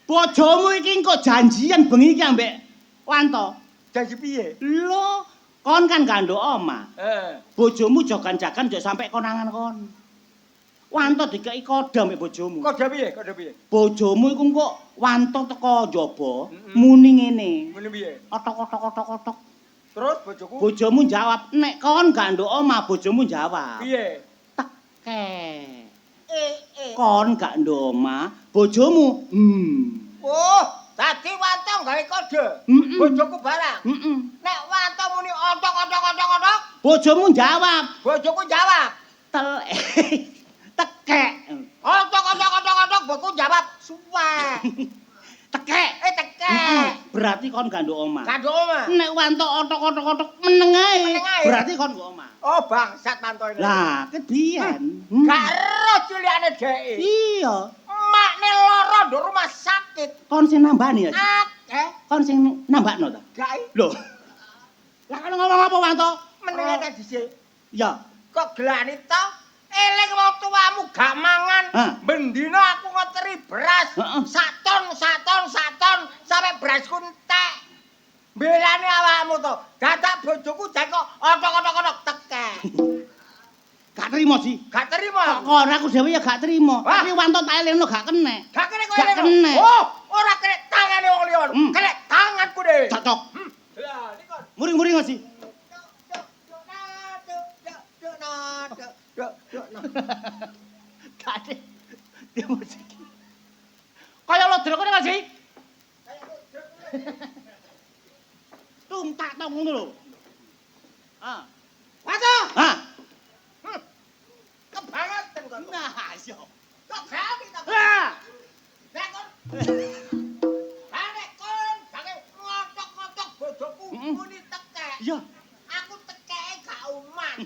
Bojomu iki engko janjian bengi iki ambek Wanto. Janji piye? Lho, kon kan gandok omah. Bojomu jogan-jagan jek sampe konangan kon. Wanto dikeki kode ambek bojomu. Kode piye? Bojomu iku engko Wanto teko njaba muni ngene. Muni piye? Otok. Terus bojoku? Bojomu jawab, nek kon gandok omah bojomu jawab. Piye? Teke. Kon gak ndok omah, bojomu. Oh, dadi Wanto gawe kode. Bojoku barang. Nek Wanto muni otok. Bojomu jawab. Bojoku jawab. Tekek. Otok. Bojoku jawab suwe. Tekek. Tekek. Berarti kon gak ndok omah. Kandho omah. Nek Wanto otok meneng ae. Meneng ae. Berarti kon ndok omah. Oh, bangsat Wanto ini. Lah, kebiyen. Gak ero cilikane dheke. Iya. Makne lara nduk rumah sakit. Kon sing nambani ya. Akeh. Kon sing nambakno ta? Gak. Lho. Lah kon ngomong apa Wanto? Menenge ta dhisik. Ya. Kok gelani to? Eling wong tuamu gak mangan. Bendina aku ngeteri beras. Sak ton sampe berasku entek. Belane awakmu to. Dadak bojoku jek kok otok tekek. Gak trimo sih. Gak terima. Kok ora aku dhewe ya gak trimo. Tapi Wanto tak elingno gak kenek. Gak kene kowe. Gak kene. Oh, ora kene tangane wong liya. Kene tanganku dhewe. Cocok. Lah, nikon. Muring-muring sih. Gak ada. Dia musik. Kaya lo drok kene Mas. tung tak tong ngono lho. Ah. Waco. Hah. Kebangetan kok. Nah, iya. Kok gawe ta? Ah. Nek kon Nek kon jange ngotok-ngotok bojoku muni tekek. Iya. Aku tekeke gak uman.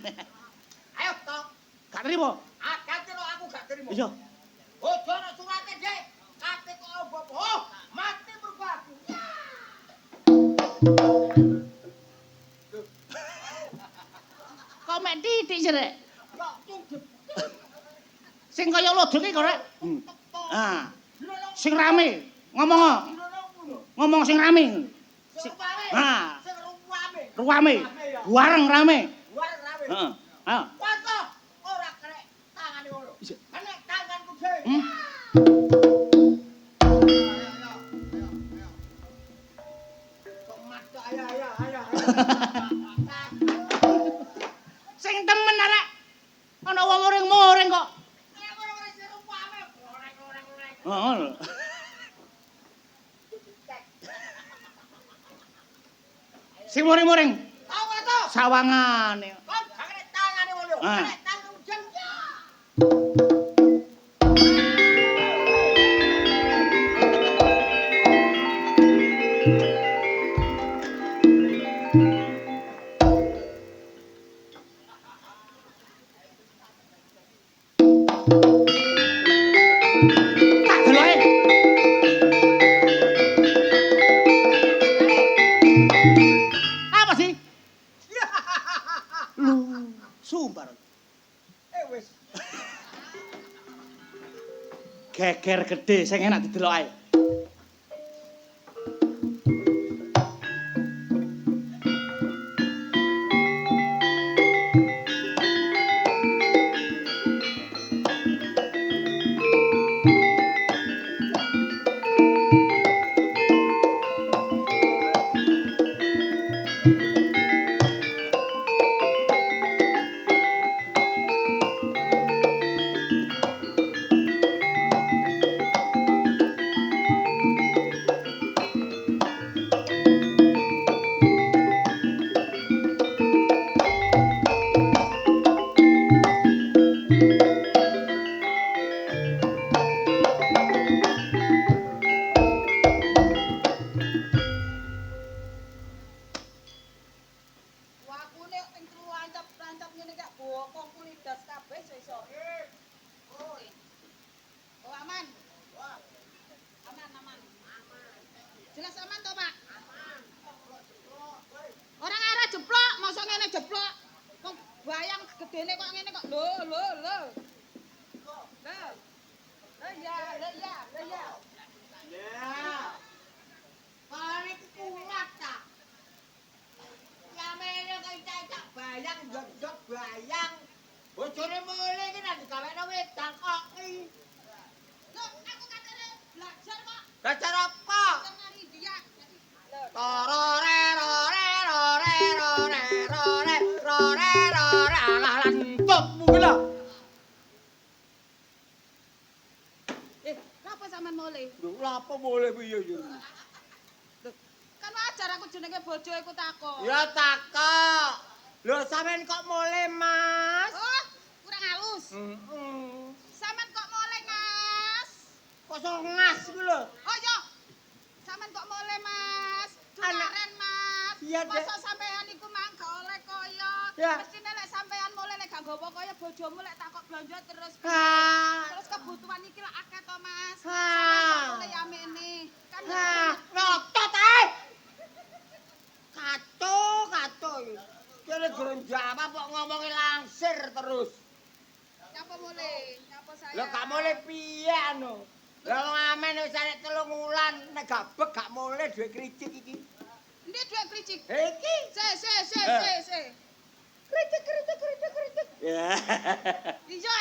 Ayo to. Gak trimo. Agate lo aku gak terima. Iya. Ojo ana surate, Dik. Kate kok opo-opo. Oh, mati mergo aku. Kok mek titik sirek. Kok tunggu. Sing kaya lodone kok rek. Ah. Sing rame. Ngomong sing rame. Ah. Sing ruwame. Ruame. Bareng rame. Wareng rame. Heeh. Ah. Waco ora krek tangane ngono. Nek tanganku dhewe. Kok matok ayo. Sing temen arek. Ana wong muring-muring kok. Nek ora sing ruwame. Orek. Heeh. Sing muring-muring. Tau waco. Sawangane. Kok gak tangane ngono. Ah. Nek tanganku jan. Tak deloke. Apa sih? Lu sumbar. Wis. Geger gede sing enak didelok ae. Wakune ning telu ancap-ancap ngene gak bokongku lidas kabeh iso. Oh, aman. Aman. Jelas aman toh, Pak? Orang arah jeplok, mosok ngene jeplok. Kok bayang gedene kok ngene kok. Lho. Lah iya. Ya. Kalau iki kuat ta. Yamene kok cacak bayang jog bayang. Bojone mulih iki nek digawekno wedang kok iki. Loh, aku katene belajar kok. Belajar apa? Dengan India. Lah. Napa sampean mulih? Lha apa boleh piye yo? Kan wajar aku jenenge bojo iku takok. Ya takok. Lho sampean kok mulih, Mas? Oh, kurang halus. Heeh. Sampean kok mulih, Mas? Kok sok ngas iku lho. Oh, yo. Sampean kok mulih, Mas? Dunaren, Mas. Iya, Dek. Masa sampean iku mang gak oleh kaya. Ya. Mestine lek sampean mulih lek gak nggawa kaya bojomu lek takok blanja terus. Terus kebutuhan iki lak akeh to, Mas. Sampean kok mulih yamene. Kan Ngotot ae. Kacau iki. Kene durung jawab kok ngomongi langsir terus. nyapa mulih? Nyapa saya? Lah gak mulih piye anu? Lah wong amen wis arek 3 wulan nek gabeg gak mulih duwe kricik iki. Ndi dhuwit kricik? Iki. Se. Kricik. Ya. Iya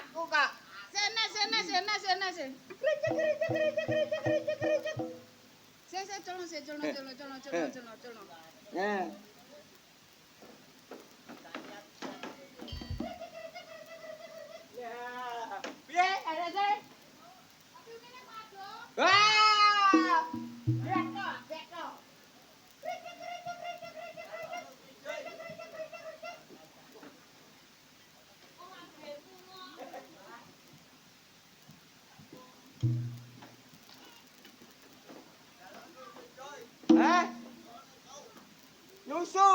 Aku kak. Sene. Kricik. Culno. Piye? Ada sih? Wah! Lihat no. susu.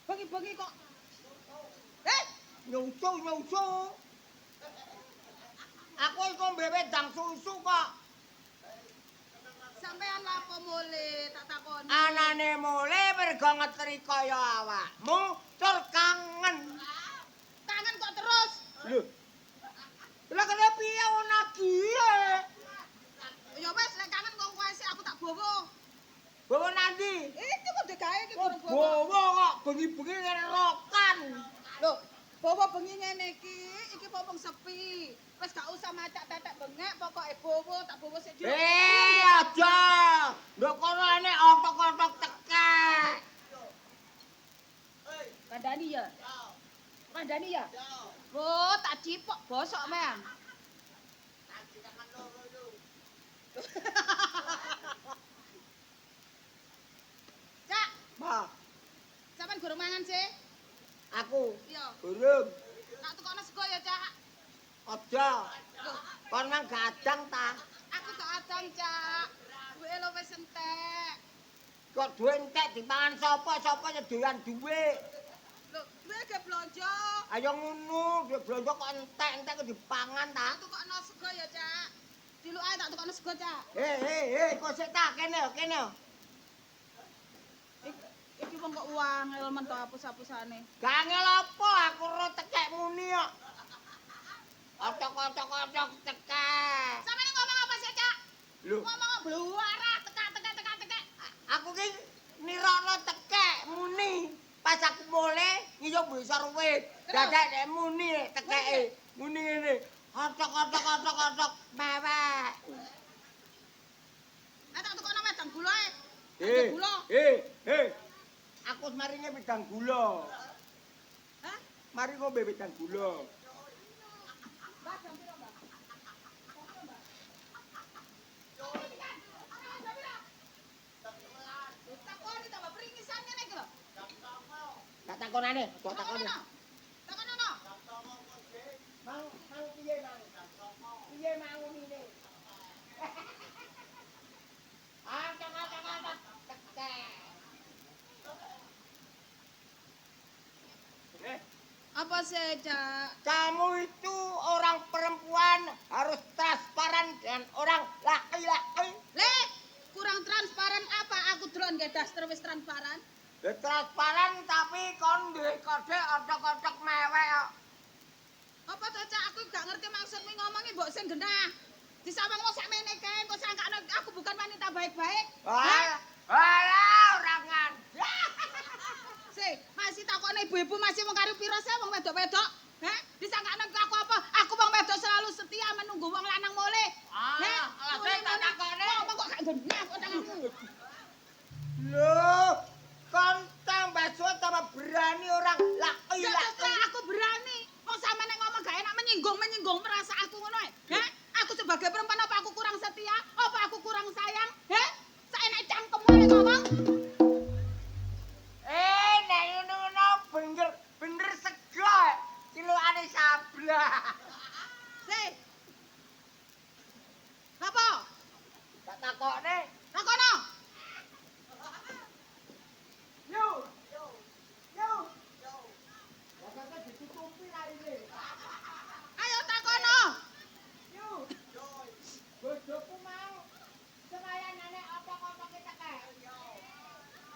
Bengi-bengi kok. Nyusu. Aku iku ngombe wedang susu kok. Sampean lapo mule tak takoni. Anane mule mergo ngeteri kaya awakmu tur kangen. Kangen kok terus. Lho. Lah kene piye ana kiye? Ya wis lek kangen kok kowe sik aku tak bowo. Bawa nandi? Iki kok digawe iki Kok durung bowo. bawa kok bengi-bengi ngene rokan. Lho, bowo bengi ngene iki popong sepi. Wis gak usah macak tetek bengek, pokoke bowo tak bowo sik dhewe. Aja. Ndok kono ene otok-otok tekek. Kandhani ya? Kandhani ya? Oh, tak cipok bosok men. Cak, Ma, sampean gurung mangan sih? aku Iya. burung. Tak tukokno sego ya, Cak. Aja. Loh, Kon nang gadang ta? aku gak adang, Cak. Duwe lo wis entek. Kok duwe entek dipangan sapa? Sapa nyedoyan duwe? Lho, duwe ge blonjo. Ayo ngono, duwe blonjo kok entek kok dipangan ta? Tak tukokno sego ya, Cak. Diluk ae tak tukokno sego, Cak. Kok sik ta kene. Iki wong kok wangel men to hapus-hapusane. Gangel apa aku ro tekek muni kok. Otok-otok tekek. Sampeyan ngomong apa sih, Cak? Lho, Ngomong bluara, tekek. aku ki nirokno tekek muni. Pas aku mulai ngiyup besar wit. Dadak nek muni tekeke. Muni ngene. Otok mewek. Tak tukokno wedang gula ae. Gula. Aku maringe wedang gula. Hah? Mari ngombe wedang gula. Mbak, jam piro, Mbak? Takoni ta, Mbak, peringisan ngene iki lho. Tak takonane, kok takone. Takonono. Mang piye mang? Piye mang ngene? Apa sih, Cak? Kamu itu orang perempuan harus transparan dan orang laki-laki. Le, kurang transparan apa? Aku delon nggih daster wis transparan. Ya transparan tapi kon duwe kode otok-otok mewek kok. Apa to, Cak? Aku gak ngerti maksudmu ngomongi mbok sing genah. Disawangmu sakmene kae, kok sangkane aku bukan wanita baik-baik. Alah, orang ngajar. Sih, masih takokne ibu-ibu masih wong karo piro sih wong wedok-wedok? Heh, disangkane aku apa? Aku wong wedok selalu setia menunggu wong lanang mulih. Heh, alasan tak takokne. Ngomong kok gak genah kok tanganmu. Loh, kon tambah suwe tambah berani orang Ya laki-laki. terserah aku berani. Wong sampeyan nek ngomong gak enak menyinggung merasa aku ngono ae. Heh, aku sebagai perempuan apa aku kurang setia? Apa aku kurang sayang? Heh, saenake cangkemmu nek ngomong. Nek ngono bener sego. Cilokane sablak. Sih. Apa? Tak takokne. Takono. Yo. Lah ditutupi raine. Ayo takono. Bojoku mau semayanane otok-otoke tekek.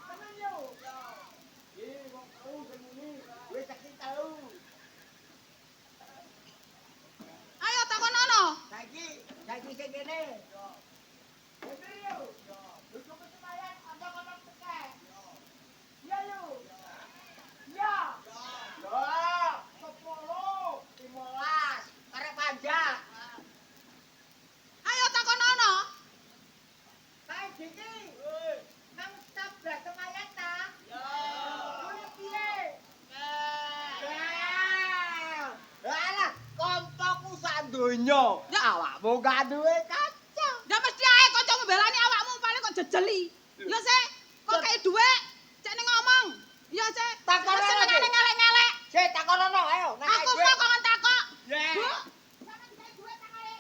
Temen yo. Wong tau semuni wis saksi tau. Ayo takonono. Saiki sing kene. Bener yo. Bojoku semayan otok-otok tekek. Iya yo. Iya. Loh, 10, 15, karep panjang. Ayo takonono. Kae iki. Nang tabrak semayan ta? Yo. Kuwi piye? Alah, koncoku sak donya. Ya. Awakmu gak duwe kanca. Ya mesti ae kancamu belani awakmu paling kok jejeli. Ya sih, kok kayak dhuwit. Cek ning ngomong. Ya sih. Takono Senengane lagi. ngelek-ngelek. Sik takonono ayo. Nek Aku mau kok ngentakok. Ya. Bu. Sampeyan kayak dhuwit tak kali.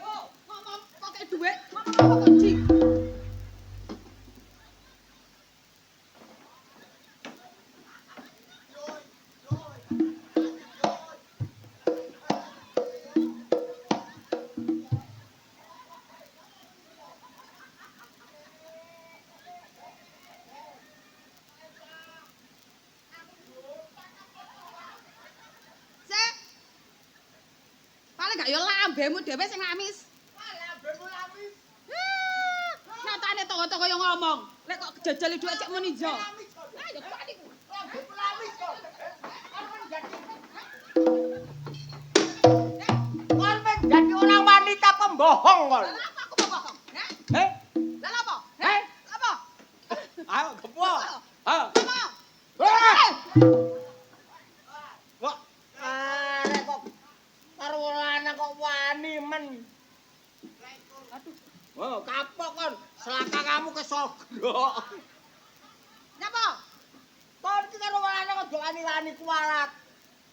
Bu, ngomong kok kayak dhuwit. Ngomong apa kok, Ji? gak ya lambemu dhewe sing amis. Lambemu lamis. Nyatane tonggo-tonggo yo ngomong, lek kok jajali dhuwit cek muni jo. Lah ya kok niku. Lambemu lamis kok. Kon menjadi orang wanita pembohong kon. Lah apa aku bohong? Eh? Lah apa? Apa? Ayo gepo. Ayo. Apa? Wah, arek kok karo lanang kok wani men. Aduh, Oh, kapok kon. Selaka kamu kesogok. nyapa? Kon iki karo lanang kok wani-wani kualat.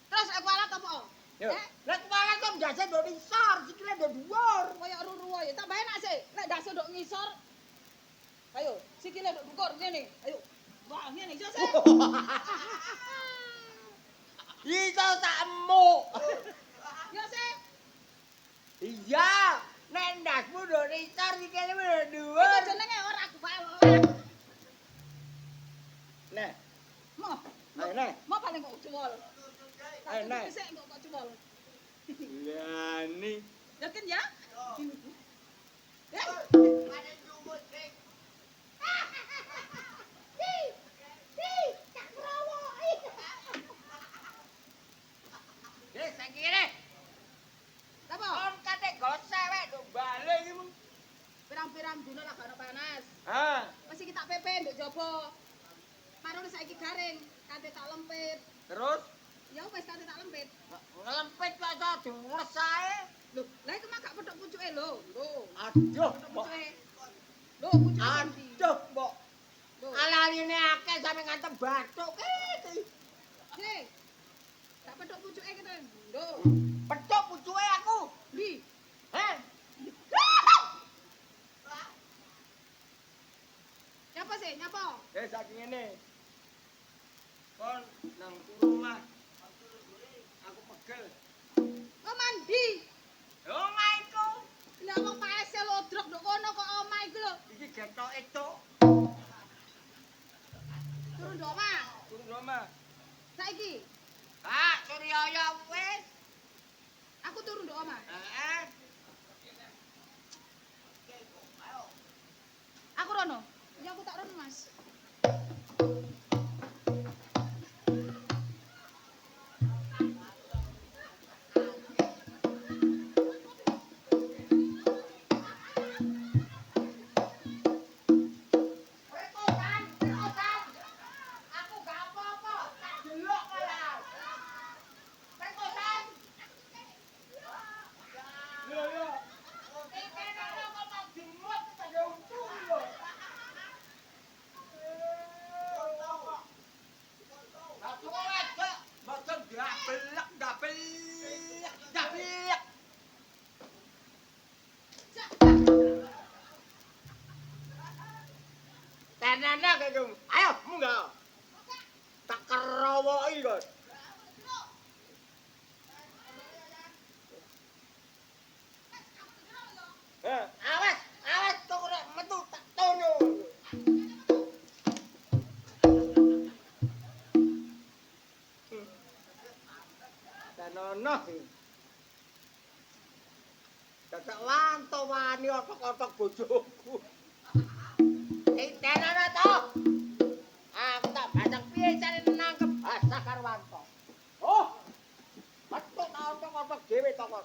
Terus aku alat apa? Yo, lek kualat kok ndase ndok isor, sikile ndok dhuwur. Kaya ruruh ya. Tak bae nak sik, lek ndase ndok ngisor. Ayo, sikile ndok dhukur ngene. Ayo. Wah, ngene iso sik. Iso sakmu. Ya sik. Iya, nek ndasmu ndok isor sikile ndok Iku dhuwur. jenenge ora aku bae. Nek, Mo. ayo nek. Mo paling kok cuwol. Ayo, Nek. Sik kok cuwol. Lani. Yakin ya? Ya. Wis saiki kene. Apa? Kon kate gosek wek ndok bale iki mung. Pirang-pirang dino lah gak panas. Ha. Wis iki tak pepe nduk jaba. Marone saiki garing, kate tak lempit. Terus Ya wis kate tak lempit. ngelempit kok iso diules ae. Lho, lah iku mah gak pedhok pucuke lho. Lho, Aduh, pedhok Mbok. pucuke. Lho, pucuke endi? Aduh, Mbok. Lho, Alaline akeh sampe ngantem bathuk iki. sik. Gak pedhok pucuke kene. Lho, Petuk pucuke aku. ndi? Heh. Nyapa sih? Nyapa? Saiki ngene. Kon nang rumah. Aku pegel. Oh, mandi. Omahku. Lah wong paese lodrok nduk kono kok omah iku lho. Iki getok itu. Turun nduk omah. Turun rumah. Saiki Ah, Suryaya wis. aku turun nduk omah. Heeh. Aku rono. Ya aku tak rono, Mas. Aku gak apa-apa. Tak delok malah. Pekosan. Yo yo. Iki nang kok dimut kaya untu lho. Aku wedok, boten dabelek, dabelek, dabelek. Tenane kaya ayo munggah. Tak kerowoki kok. Awas, awas kok nek metu tak tono. Tenono. Dadak lanto wani otok-otok bojoku. Tenono to. Aku tak bacang piye cari nangkep basah karo Wanto. Oh. Metu ta otok-otok dhewe to kok.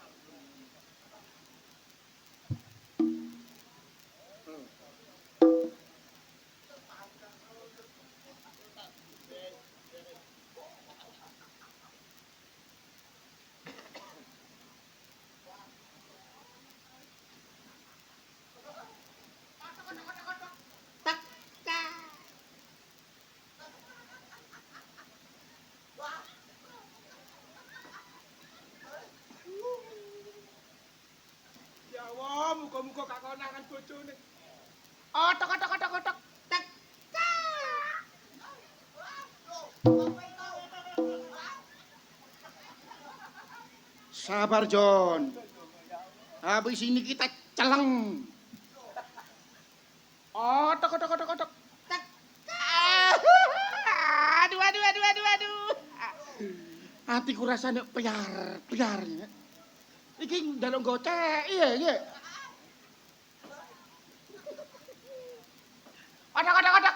Ya Allah, muga-muga gak konangan bojone. Otok. Tek. Sabar, Jon. Habis ini kita celeng. Otok. Tek. Aduh. Hatiku rasanya piar. Iki njaluk gocek iya. Adak.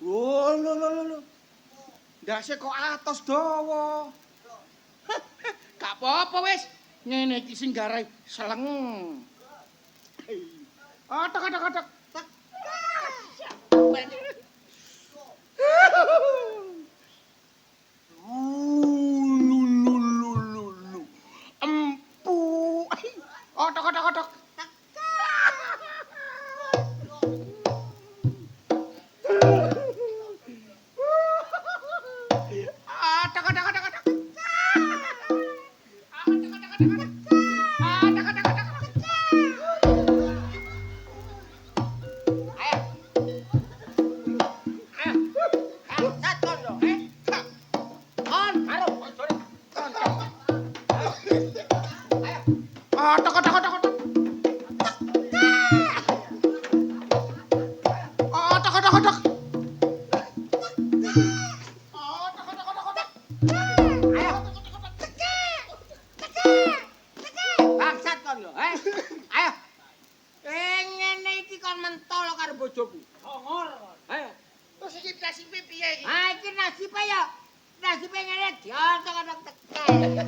Oh, lho. Ndase kok atos dawa. Gak apa-apa wis. Ngene iki sing garai seleng. Adak. Lulu. Empu. Adak. Bangsat kon lho, Ayo. Ngene iki kon mentol karo bojoku. Hongor kon. Ayo. Terus iki nasibe piye iki? Ah iki nasibe ngene diotok-otok teke.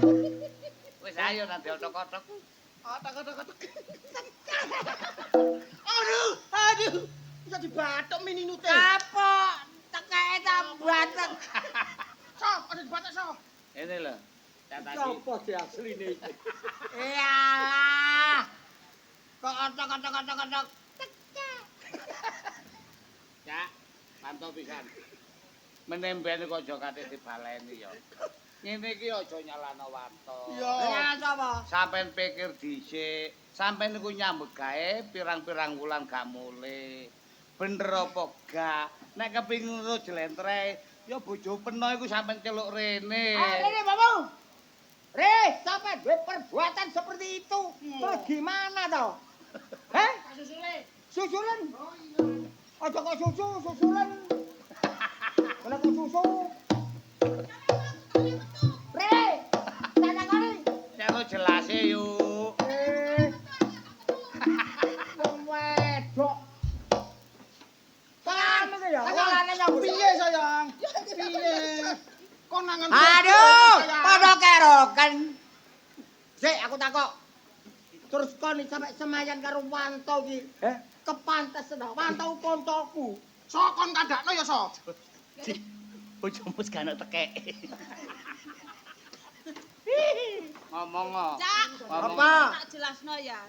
Wis ayo nanti otok-otok. Adak. Aduh. Bisa dibatok mininute. Kapok tekeke tak batek. Sok, ada dibatok sok. Ini lho. Tadi. Sopo di asline iki? Iyalah. Kok otok-otok. Cak, pantau pisan. Menembeni kok aja kate dibaleni ya. Ngene iki aja nyalano wato. Ya sapa? Sampeyan pikir dhisik, sampeyan niku nyambut gawe pirang-pirang wulan gak mule. Bener apa gak? Nek kepingin terus jlentreh, ya bojo peno iku sampeyan celuk rene. Rene Bamu. Sampai duwe perbuatan seperti itu. Terus gimana toh? Susulan. Oh iya. Aja kok susulan. Kenapa susu? Takoni. Celuk jelase yuk. Wong wedok. Kamu ya, olane nyambut. Piye sayang? Piye? Konangan. Aduh, padha kerokan. Sik, aku takok. Terus kon iki sampe semayan karo Wanto iki, kepantes ta? Wanto koncoku. Sok kon kandakno ya sok. Bojomu gak ana tekeke. Ngomong kok. Cak, Apa? tak jelasno ya.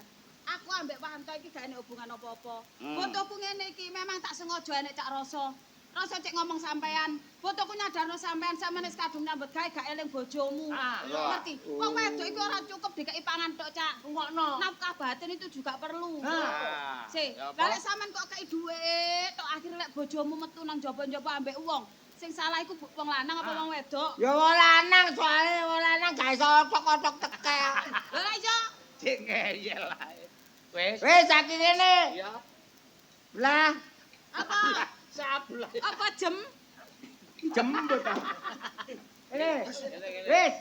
Aku ambek Wanto iki gak ana hubungan apa-apa. Hmm. Fotoku ngene iki memang tak sengaja enek Cak Rasa. Rasa cek ngomong sampean. Fotoku nyadarno sampean sampeyan wis kadung nyambut gawe gak eling bojomu. Ngerti? Wong wedok iki ora cukup dikeki pangan tok, Cak. Rungokno. Nafkah batin itu juga perlu. Ah, Sih, ya apa? lah lek sampean kok kei dhuwit, tok akhire lek bojomu metu nang jaba-jaba ambek wong. Sing salah iku wong lanang apa wong wedok? Ya wong lanang soalnya wong lanang gak iso otok-otok teke. Lha lek iso Cek ngeyel ae. Wis. Wis saiki ngene. Ya. Lah, apa? Sablay. Apa jem? Jembut ta. ini. Wis.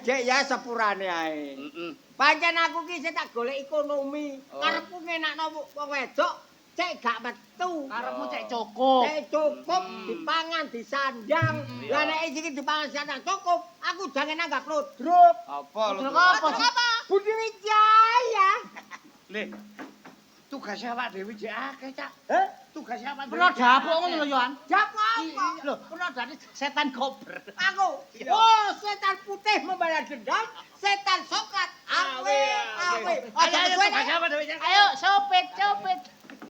Dek ya sepurane ae. Heeh. Pancen aku ki sing tak golek ekonomi. Oh. Karepku ngenakno wong wedok cek gak metu. Karepmu cek cukup. Cek cukup dipangan disandang. Lah nek iki dipangan disandang cukup, aku jangan nanggap lodruk. Apa lho? Apa? Budi Wijaya. Le. Tugasnya awak dhewe jek akeh, Cak. Tugasnya awak dhewe. Pernah dapuk ngono lho, Yohan. Jap apa? Lho, pernah dadi setan kober. Aku. Oh, setan putih membalas dendam, setan soklat. Awe. Ayo, tugasnya awak dhewe, Cak. Ayo, sopit.